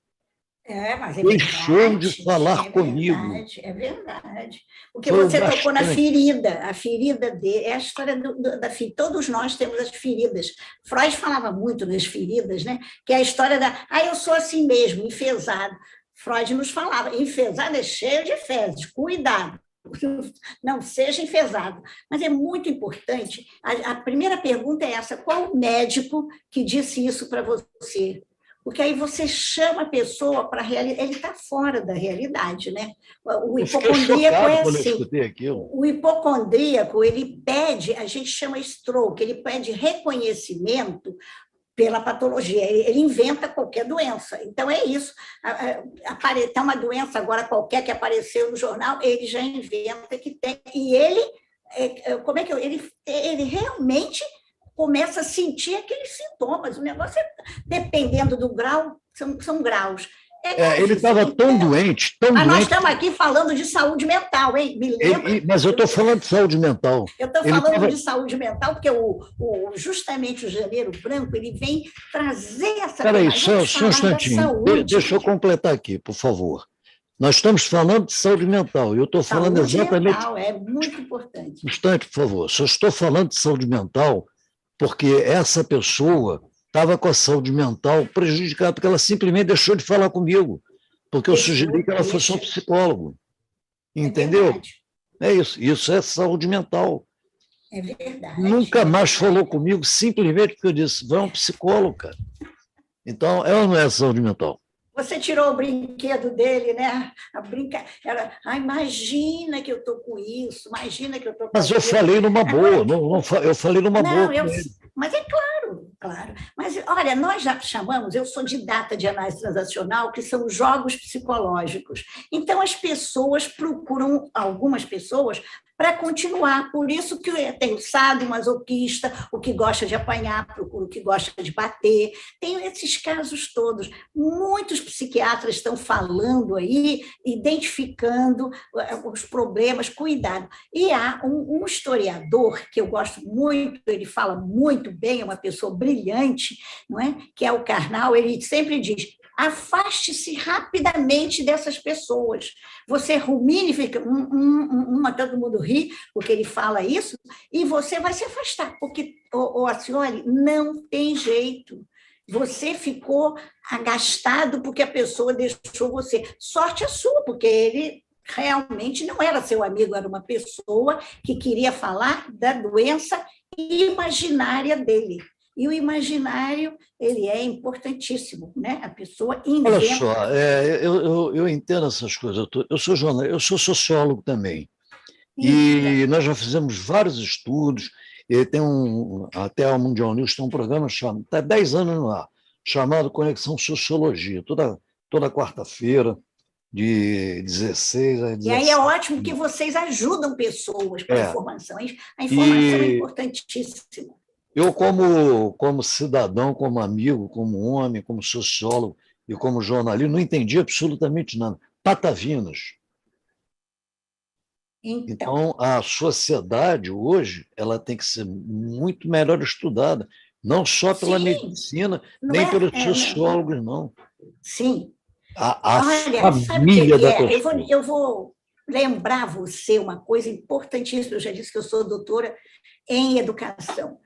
Mas deixou de falar comigo. É verdade. Porque você tocou na ferida. A ferida dele é a história da ferida. Todos nós temos as feridas. Freud falava muito das feridas, né? Que é a história da... eu sou assim mesmo, enfesado. Freud nos falava, enfesado é cheio de fezes, cuidado. Não seja enfesado. Mas é muito importante. A primeira pergunta é essa: qual o médico que disse isso para você? Porque aí você chama a pessoa para a realidade. Ele está fora da realidade, né? O hipocondríaco é assim. O hipocondríaco, ele pede, a gente chama stroke, ele pede reconhecimento pela patologia, ele inventa qualquer doença. Então, é isso. Está uma doença agora qualquer que apareceu no jornal, ele já inventa que tem. E ele, ele realmente começa a sentir aqueles sintomas. O negócio, dependendo do grau, são graus. Ele estava tão doente, tão doente. Nós estamos aqui falando de saúde mental, hein? Me lembra? Mas eu estou falando de saúde mental. Eu estou falando de saúde mental, porque justamente o Janeiro Branco ele vem trazer essa... Espera aí, só um instantinho. Deixa eu completar aqui, por favor. Nós estamos falando de saúde mental. Eu estou falando exatamente... Saúde mental é muito importante. Um instante, por favor. Só estou falando de saúde mental porque essa pessoa estava com a saúde mental prejudicada, porque ela simplesmente deixou de falar comigo, porque eu sugeri que ela fosse um psicólogo. Entendeu? É isso. Isso é saúde mental. É verdade. Nunca mais falou comigo, simplesmente porque eu disse, vai um psicólogo, cara. Então, ela não é saúde mental. Você tirou o brinquedo dele, né? A brincadeira. Imagina que eu estou com isso, imagina que eu estou com Mas eu falei numa boa, eu falei numa boa. Mas é claro. Mas, olha, nós já chamamos, eu sou didata de análise transacional, que são jogos psicológicos. Então, as pessoas procuram, algumas pessoas, para continuar. Por isso que tem o sádio, masoquista, o que gosta de apanhar, procura o que gosta de bater. Tem esses casos todos. Muitos psiquiatras estão falando aí, identificando os problemas, cuidado. E há um historiador que eu gosto muito, ele fala muito bem, é uma pessoa brilhante, não é? Que é o Karnal, ele sempre diz: afaste-se rapidamente dessas pessoas. Você rumine, fica todo mundo ri, porque ele fala isso, e você vai se afastar, porque, Acione, não tem jeito. Você ficou agastado porque a pessoa deixou você. Sorte a sua, porque ele realmente não era seu amigo, era uma pessoa que queria falar da doença imaginária dele. E o imaginário, ele é importantíssimo, né? A pessoa Olha inventa. só, eu entendo essas coisas. Eu sou jornalista, eu sou sociólogo também. E nós já fizemos vários estudos. E tem até a Mundial News tem um programa chamado, está 10 anos no ar, chamado Conexão Sociologia, toda quarta-feira, de 16 a 17. E aí é ótimo que vocês ajudam pessoas com a informação. A informação é importantíssima. Eu, como cidadão, como amigo, como homem, como sociólogo e como jornalista, não entendi absolutamente nada. Patavinas. Então, a sociedade hoje ela tem que ser muito melhor estudada, não só pela medicina, nem pelos sociólogos, não. Sim. A Olha, família da pessoa. Eu vou lembrar você uma coisa importantíssima. Eu já disse que eu sou doutora em educação.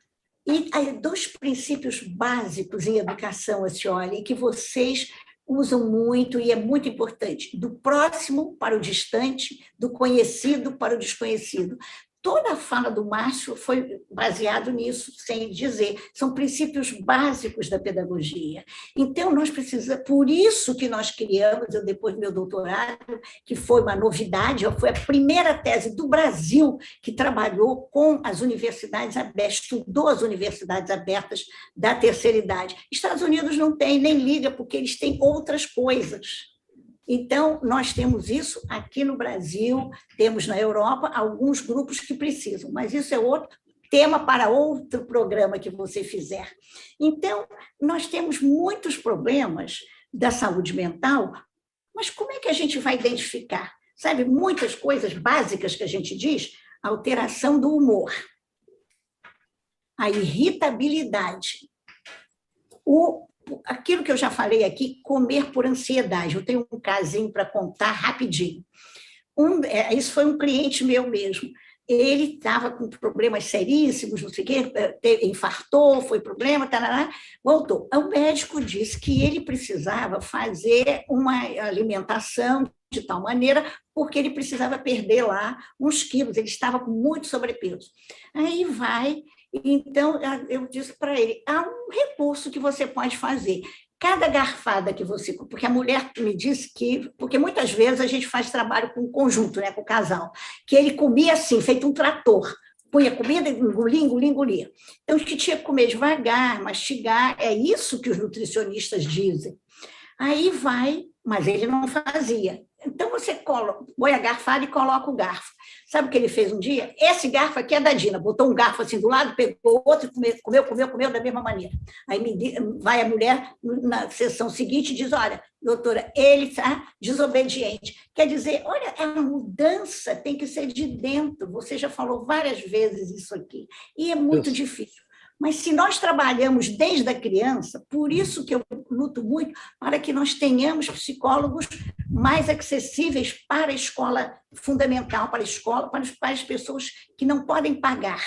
E há 2 princípios básicos em educação, e que vocês usam muito e é muito importante: do próximo para o distante, do conhecido para o desconhecido. Toda a fala do Márcio foi baseado nisso, sem dizer. São princípios básicos da pedagogia. Então, nós precisamos, por isso que nós criamos, eu depois do meu doutorado, que foi uma novidade, foi a primeira tese do Brasil que trabalhou com as universidades abertas, estudou as universidades abertas da terceira idade. Estados Unidos não tem, nem liga, porque eles têm outras coisas. Então, nós temos isso aqui no Brasil, temos na Europa alguns grupos que precisam, mas isso é outro tema para outro programa que você fizer. Então, nós temos muitos problemas da saúde mental, mas como é que a gente vai identificar? Sabe, muitas coisas básicas que a gente diz, a alteração do humor, a irritabilidade, aquilo que eu já falei aqui, comer por ansiedade. Eu tenho um casinho para contar rapidinho. Isso foi um cliente meu mesmo. Ele estava com problemas seríssimos, não sei o quê, infartou, foi problema, tarará, voltou. O médico disse que ele precisava fazer uma alimentação de tal maneira, porque ele precisava perder lá uns quilos, ele estava com muito sobrepeso. Aí vai... Então, eu disse para ele, há um recurso que você pode fazer. Cada garfada que você... Porque a mulher me disse que... Porque muitas vezes a gente faz trabalho com o conjunto, né, com o casal, que ele comia assim, feito um trator. Punha comida, engolia. Então, que tinha que comer devagar, mastigar. É isso que os nutricionistas dizem. Aí vai, mas ele não fazia. Então, você põe a garfada e coloca o garfo. Sabe o que ele fez um dia? Esse garfo aqui é da Dina. Botou um garfo assim do lado, pegou outro e comeu da mesma maneira. Aí vai a mulher na sessão seguinte e diz, olha, doutora, ele está desobediente. Quer dizer, olha, a mudança tem que ser de dentro. Você já falou várias vezes isso aqui. E é muito difícil. Mas se nós trabalhamos desde a criança, por isso que eu luto muito para que nós tenhamos psicólogos mais acessíveis para a escola fundamental, para as pessoas que não podem pagar.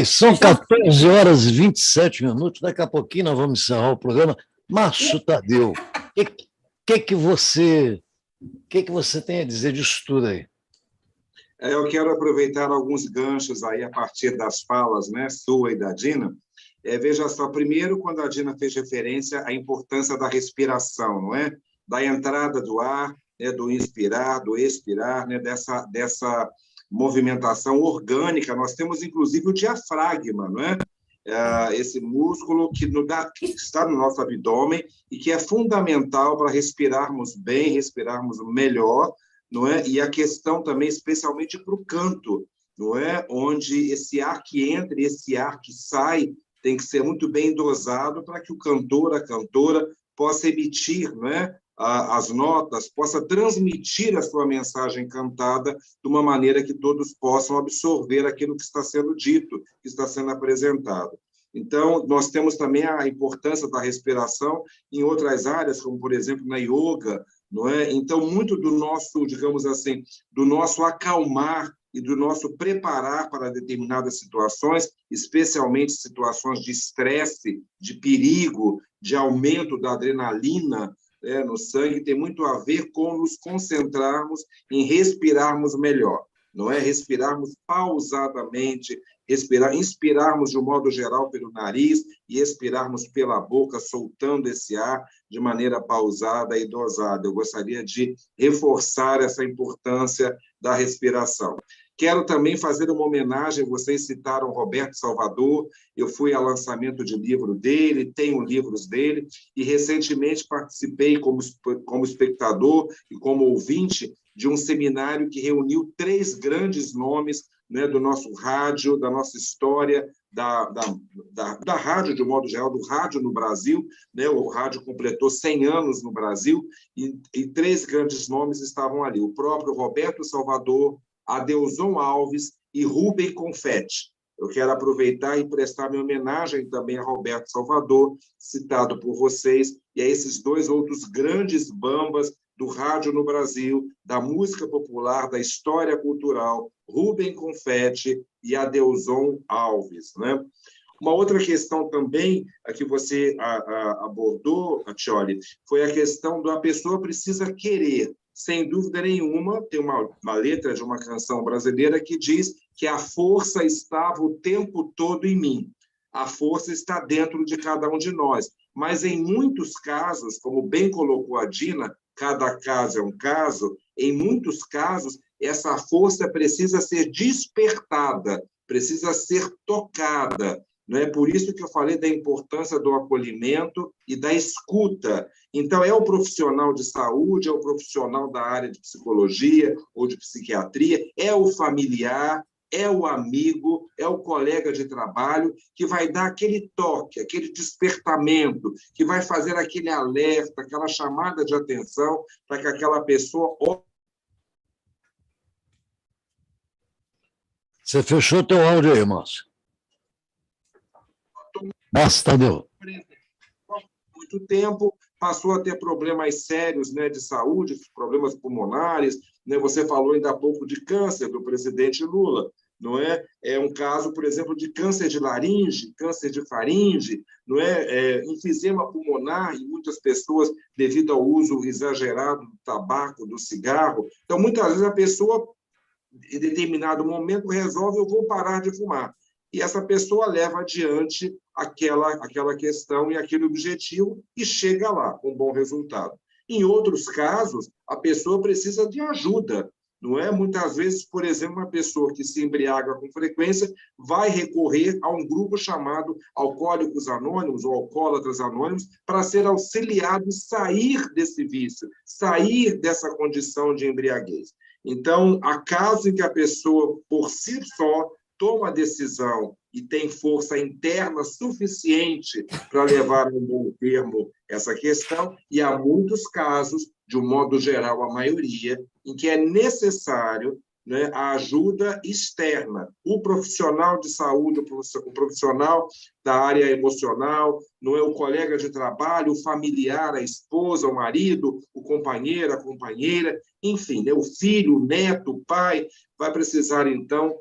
São 14 horas e 27 minutos, daqui a pouquinho nós vamos encerrar o programa. Márcio Tadeu, o que você tem a dizer disso tudo aí? Eu quero aproveitar alguns ganchos aí a partir das falas, né, sua e da Dina. Veja só, primeiro, quando a Dina fez referência à importância da respiração, não é? Da entrada do ar, né, do inspirar, do expirar, né, dessa movimentação orgânica. Nós temos, inclusive, o diafragma, não é? Esse músculo que está no nosso abdômen e que é fundamental para respirarmos bem, respirarmos melhor, não é? E a questão também, especialmente para o canto, não é? Onde esse ar que entra e esse ar que sai tem que ser muito bem dosado para que o cantor, a cantora, possa emitir, não é? As notas, possa transmitir a sua mensagem cantada de uma maneira que todos possam absorver aquilo que está sendo dito, que está sendo apresentado. Então, nós temos também a importância da respiração em outras áreas, como, por exemplo, na yoga, não é? Então, muito do nosso, digamos assim, do nosso acalmar e do nosso preparar para determinadas situações, especialmente situações de estresse, de perigo, de aumento da adrenalina, no sangue, tem muito a ver com nos concentrarmos em respirarmos melhor, não é? Respirarmos pausadamente, inspirarmos de um modo geral pelo nariz e expirarmos pela boca, soltando esse ar de maneira pausada e dosada. Eu gostaria de reforçar essa importância da respiração. Quero também fazer uma homenagem, vocês citaram Roberto Salvador, eu fui ao lançamento de livro dele, tenho livros dele, e recentemente participei como espectador e como ouvinte de um seminário que reuniu 3 grandes nomes, né, do nosso rádio, da nossa história, da rádio, de um modo geral, do rádio no Brasil, né? O rádio completou 100 anos no Brasil, e 3 grandes nomes estavam ali, o próprio Roberto Salvador, Adelson Alves e Rubem Confetti. Eu quero aproveitar e prestar minha homenagem também a Roberto Salvador, citado por vocês, e a esses 2 outros grandes bambas do rádio no Brasil, da música popular, da história cultural, Rubem Confetti e Adelson Alves, né? Uma outra questão também a que você abordou, Tioli, foi a questão da pessoa precisa querer. Sem dúvida nenhuma, tem uma letra de uma canção brasileira que diz que a força estava o tempo todo em mim. A força está dentro de cada um de nós. Mas, em muitos casos, como bem colocou a Dina, cada caso é um caso, em muitos casos, essa força precisa ser despertada, precisa ser tocada. Não é por isso que eu falei da importância do acolhimento e da escuta. Então, é o profissional de saúde, é o profissional da área de psicologia ou de psiquiatria, é o familiar, é o amigo, é o colega de trabalho que vai dar aquele toque, aquele despertamento, que vai fazer aquele alerta, aquela chamada de atenção para que aquela pessoa... Você fechou teu áudio aí, Márcio. Tadeu. Muito tempo, passou a ter problemas sérios, né, de saúde, problemas pulmonares, né? Você falou ainda há pouco de câncer do presidente Lula, não é? É um caso, por exemplo, de câncer de laringe, câncer de faringe, não é? Enfisema pulmonar em muitas pessoas devido ao uso exagerado do tabaco, do cigarro. Então, muitas vezes a pessoa, em determinado momento, resolve: eu vou parar de fumar. E essa pessoa leva adiante aquela questão e aquele objetivo e chega lá com um bom resultado. Em outros casos, a pessoa precisa de ajuda, não é? Muitas vezes, por exemplo, uma pessoa que se embriaga com frequência vai recorrer a um grupo chamado Alcoólicos Anônimos ou Alcoólatras Anônimos para ser auxiliado a sair desse vício, sair dessa condição de embriaguez. Então, há casos em que a pessoa, por si só, toma a decisão e tem força interna suficiente para levar a um bom termo essa questão, e há muitos casos, de um modo geral, a maioria, em que é necessário, né, a ajuda externa. O profissional de saúde, o profissional da área emocional, não é, o colega de trabalho, o familiar, a esposa, o marido, o companheiro, a companheira, enfim, né, o filho, o neto, o pai, vai precisar, então,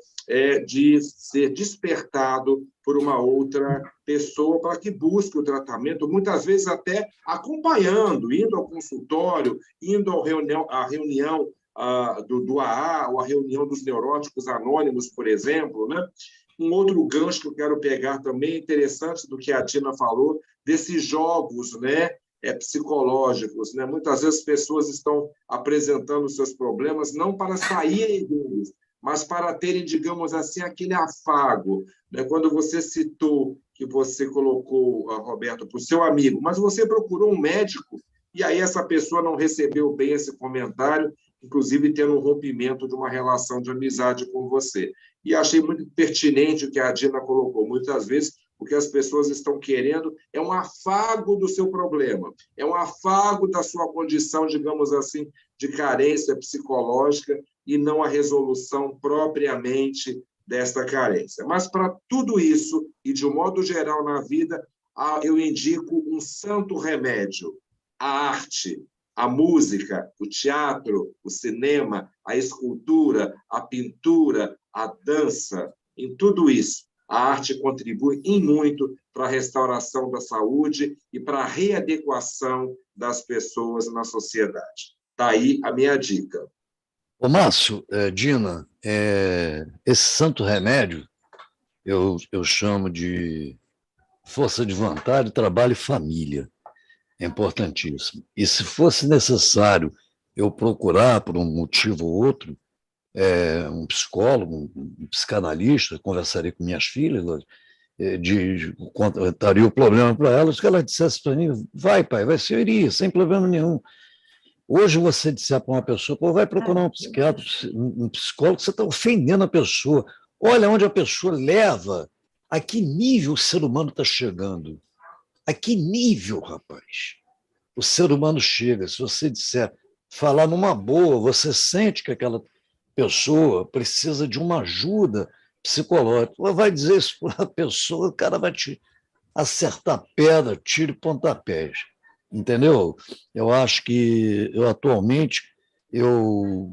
de ser despertado por uma outra pessoa para que busque o tratamento, muitas vezes até acompanhando, indo ao consultório, indo à reunião do AA, ou a reunião dos neuróticos anônimos, por exemplo, né? Um outro gancho que eu quero pegar também, interessante do que a Dina falou, desses jogos, né, psicológicos, né? Muitas vezes as pessoas estão apresentando seus problemas não para saírem deles, mas para terem, digamos assim, aquele afago, né? Quando você citou que você colocou, Roberto, para o seu amigo, mas você procurou um médico, e aí essa pessoa não recebeu bem esse comentário, inclusive tendo um rompimento de uma relação de amizade com você. E achei muito pertinente o que a Dina colocou. Muitas vezes, o que as pessoas estão querendo é um afago do seu problema, é um afago da sua condição, digamos assim, de carência psicológica, e não a resolução propriamente desta carência. Mas, para tudo isso, e de um modo geral na vida, eu indico um santo remédio: a arte, a música, o teatro, o cinema, a escultura, a pintura, a dança. Em tudo isso, a arte contribui em muito para a restauração da saúde e para a readequação das pessoas na sociedade. Daí a minha dica. Ô, Márcio, Dina, esse santo remédio, eu chamo de força de vontade, trabalho e família. É importantíssimo. E se fosse necessário eu procurar, por um motivo ou outro, um psicólogo, um psicanalista, conversaria com minhas filhas, contaria o problema para elas, que ela dissesse para mim, vai, pai, vai ser, eu iria, sem problema nenhum. Hoje você disser para uma pessoa, pô, vai procurar um psiquiatra, um psicólogo, você está ofendendo a pessoa. Olha onde a pessoa leva, a que nível o ser humano está chegando. A que nível, rapaz, o ser humano chega? Se você disser, falar numa boa, você sente que aquela pessoa precisa de uma ajuda psicológica. Ela vai dizer isso para a pessoa, o cara vai te acertar pedra, tiro e pontapés. Entendeu? Eu acho que atualmente,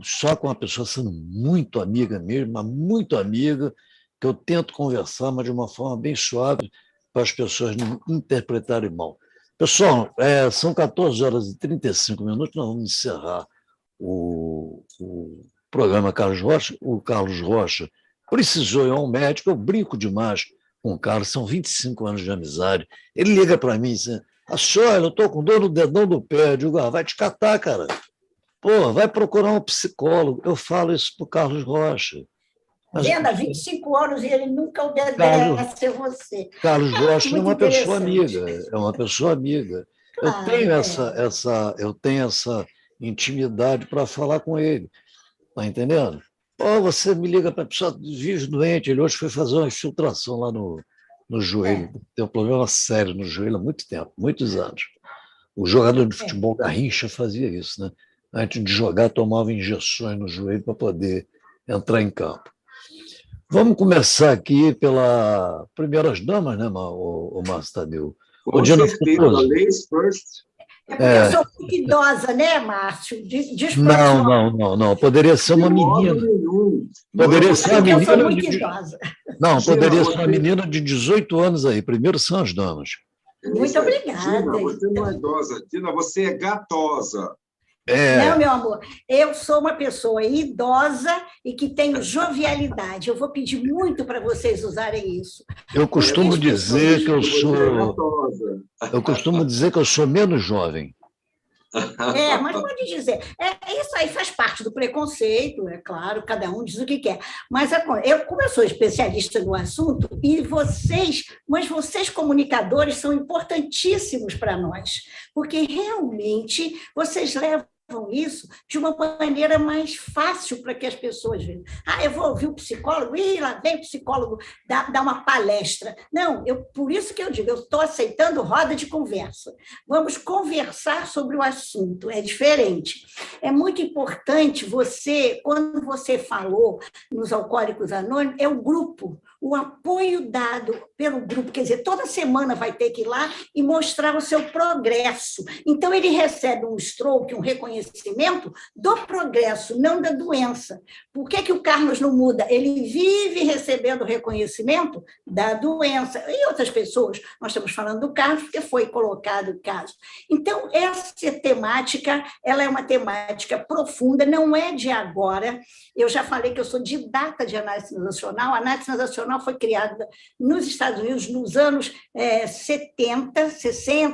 só com a pessoa sendo muito amiga mesmo, mas muito amiga, que eu tento conversar, mas de uma forma bem suave, para as pessoas não interpretarem mal. Pessoal, são 14h35, nós vamos encerrar o programa Carlos Rocha. O Carlos Rocha precisou ir a um médico, eu brinco demais com o Carlos, são 25 anos de amizade. Ele liga para mim e diz, olha, eu estou com dor no dedão do pé. Eu digo, vai te catar, cara. Pô, vai procurar um psicólogo. Eu falo isso para o Carlos Rocha. Vendo há 25 anos e ele nunca obedece a você. Carlos Rocha é uma pessoa amiga. Claro, eu tenho essa intimidade para falar com ele. Está entendendo? Você me liga para a pessoa, vive doente. Ele hoje foi fazer uma infiltração lá no joelho. Tem um problema sério no joelho há muito tempo, muitos anos. O jogador de futebol Garrincha fazia isso, né? Antes de jogar, tomava injeções no joelho para poder entrar em campo. Vamos começar aqui pela primeiras damas, né, o Márcio Tadeu? Com certeza, ladies first. Porque eu sou muito idosa, né, Márcio? Não. Poderia ser uma menina. Poderia ser uma menina. Eu sou muito idosa. Não, poderia ser uma menina de 18 anos aí. Primeiro são as damas. Muito obrigada. Dina, você não é idosa. Dina, você é gatosa. Não, meu amor, eu sou uma pessoa idosa e que tenho jovialidade. Eu vou pedir muito para vocês usarem isso. Eu costumo dizer que eu sou menos jovem. Mas pode dizer. Isso aí faz parte do preconceito, é claro, cada um diz o que quer. Mas como eu sou especialista no assunto, e vocês comunicadores são importantíssimos para nós, porque realmente vocês levam isso de uma maneira mais fácil para que as pessoas vejam. Eu vou ouvir o psicólogo, lá vem o psicólogo dar uma palestra. Não, por isso que eu digo, eu estou aceitando roda de conversa. Vamos conversar sobre o assunto, é diferente. É muito importante quando você falou nos Alcoólicos Anônimos, é o grupo, o apoio dado pelo grupo, quer dizer, toda semana vai ter que ir lá e mostrar o seu progresso. Então, ele recebe um stroke, um reconhecimento do progresso, não da doença. Por que o Carlos não muda? Ele vive recebendo reconhecimento da doença. E outras pessoas, nós estamos falando do Carlos, porque foi colocado o caso. Então, essa temática, ela é uma temática profunda, não é de agora. Eu já falei que eu sou didata de análise transacional. A análise transacional foi criada nos Estados Unidos nos anos 60,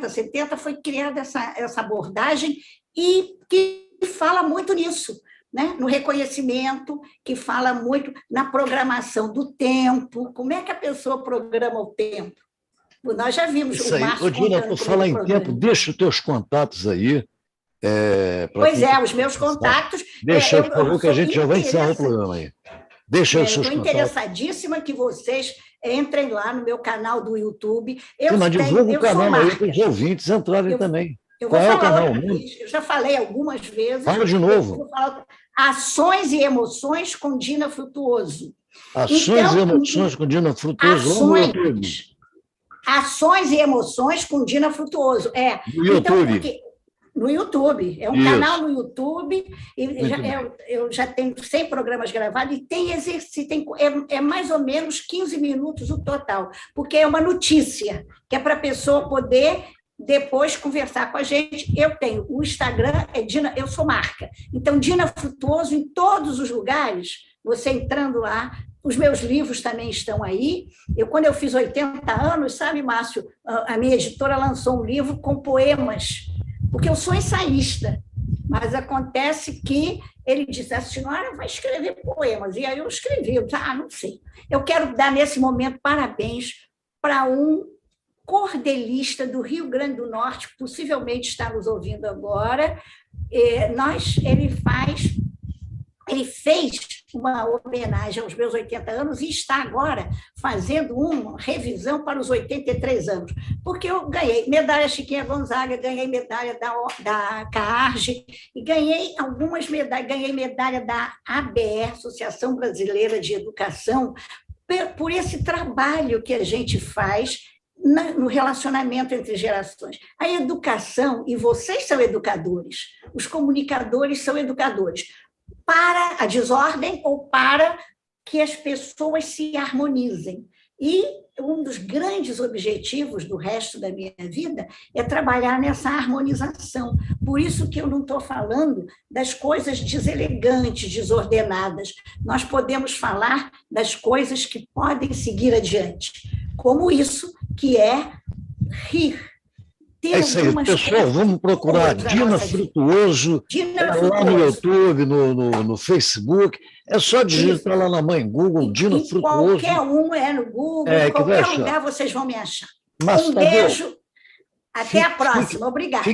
70, foi criada essa abordagem e que fala muito nisso, né? No reconhecimento, que fala muito na programação do tempo, como é que a pessoa programa o tempo. Nós já vimos o Márcio. Dina, por falar em tempo, deixa os teus contatos aí. Os meus contatos. Deixa eu favor, que a gente já vai encerrar o programa aí. Deixa os seus contatos. Estou interessadíssima que vocês entrem lá no meu canal do YouTube. Divulga o canal aí para os ouvintes entrarem também. Qual é o canal? Eu já falei algumas vezes. Fala de novo. Ações e Emoções com Dina Frutuoso. Ações e Emoções com Dina Frutuoso. Ações e Emoções com Dina Frutuoso. No YouTube. No YouTube, é um canal no YouTube, eu já tenho 100 programas gravados e tem exercício, é mais ou menos 15 minutos o total, porque é uma notícia, que é para a pessoa poder depois conversar com a gente. Eu tenho o Instagram, Dina, eu sou marca, então Dina Frutuoso em todos os lugares, você entrando lá, Os meus livros também estão aí. Quando eu fiz 80 anos, sabe, Márcio, a minha editora lançou um livro com poemas, porque eu sou ensaísta, mas acontece que ele disse, a senhora vai escrever poemas, e aí eu escrevi, não sei. Eu quero dar, nesse momento, parabéns para um cordelista do Rio Grande do Norte, que possivelmente está nos ouvindo agora. Ele fez uma homenagem aos meus 80 anos e está agora fazendo uma revisão para os 83 anos, porque eu ganhei medalha Chiquinha Gonzaga, ganhei medalha da CARGE e ganhei algumas medalhas, ganhei medalha da ABE, Associação Brasileira de Educação, por esse trabalho que a gente faz no relacionamento entre gerações. A educação, e vocês são educadores, os comunicadores são educadores, para a desordem ou para que as pessoas se harmonizem. E um dos grandes objetivos do resto da minha vida é trabalhar nessa harmonização. Por isso que eu não estou falando das coisas deselegantes, desordenadas. Nós podemos falar das coisas que podem seguir adiante, como isso, que é rir. É isso aí, pessoal, vamos procurar Dina Frutuoso, lá no YouTube, no Facebook, é só digitar lá na mãe Google, Dina Frutuoso. Qualquer um no Google, em qualquer lugar vocês vão me achar. Um beijo, até a próxima, obrigada.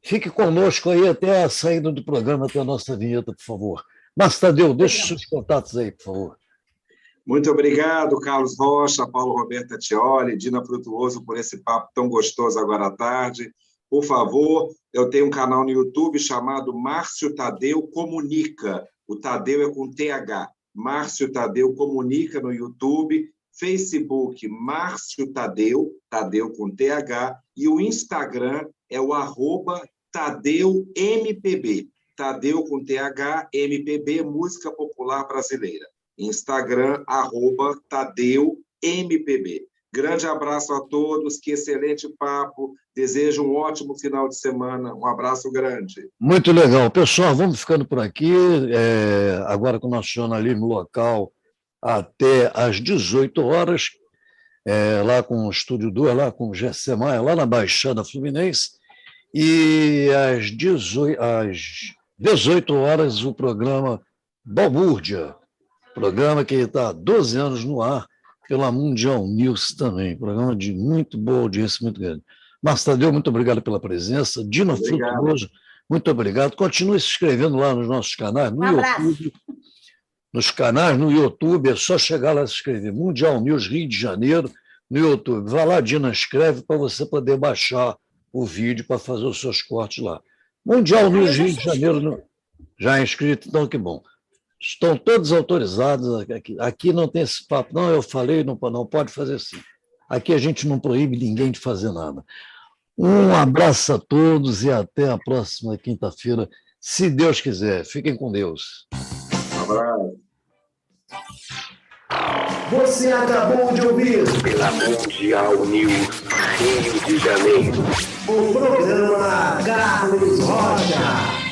Fique conosco aí até a saída do programa, até a nossa vinheta, por favor. Mas, Tadeu, deixe os seus contatos aí, por favor. Muito obrigado, Carlos Rocha, Paulo Roberto Tioli, Dina Frutuoso, por esse papo tão gostoso agora à tarde. Por favor, eu tenho um canal no YouTube chamado Márcio Tadeu Comunica. O Tadeu é com TH. Márcio Tadeu Comunica no YouTube. Facebook, Márcio Tadeu, Tadeu com TH. E o Instagram é o @TadeuMPB. Tadeu com TH, MPB, Música Popular Brasileira. Instagram, @TadeuMPB. Grande abraço a todos, que excelente papo. Desejo um ótimo final de semana. Um abraço grande. Muito legal. Pessoal, vamos ficando por aqui. Agora com o nosso jornalismo local até às 18 horas, lá com o Estúdio 2, lá com o Gessé Maia, lá na Baixada Fluminense. E às 18 horas, o programa Balbúrdia. Programa que está há 12 anos no ar pela Mundial News também. Programa de muito boa audiência, muito grande. Márcio Tadeu, muito obrigado pela presença. Dina Frutuoso, muito obrigado. Continue se inscrevendo lá nos nossos canais, no YouTube. Nos canais, no YouTube, é só chegar lá e se inscrever. Mundial News Rio de Janeiro, no YouTube. Vai lá, Dina, escreve para você poder baixar o vídeo para fazer os seus cortes lá. Mundial News Rio de Janeiro, já é inscrito, então que bom. Estão todos autorizados. Aqui não tem esse papo, não, eu falei, não pode fazer assim. Aqui a gente não proíbe ninguém de fazer nada. Um abraço a todos e até a próxima quinta-feira, se Deus quiser. Fiquem com Deus. Um abraço. Você acabou de ouvir pela Mundial News Rio de Janeiro o programa Carlos Rocha.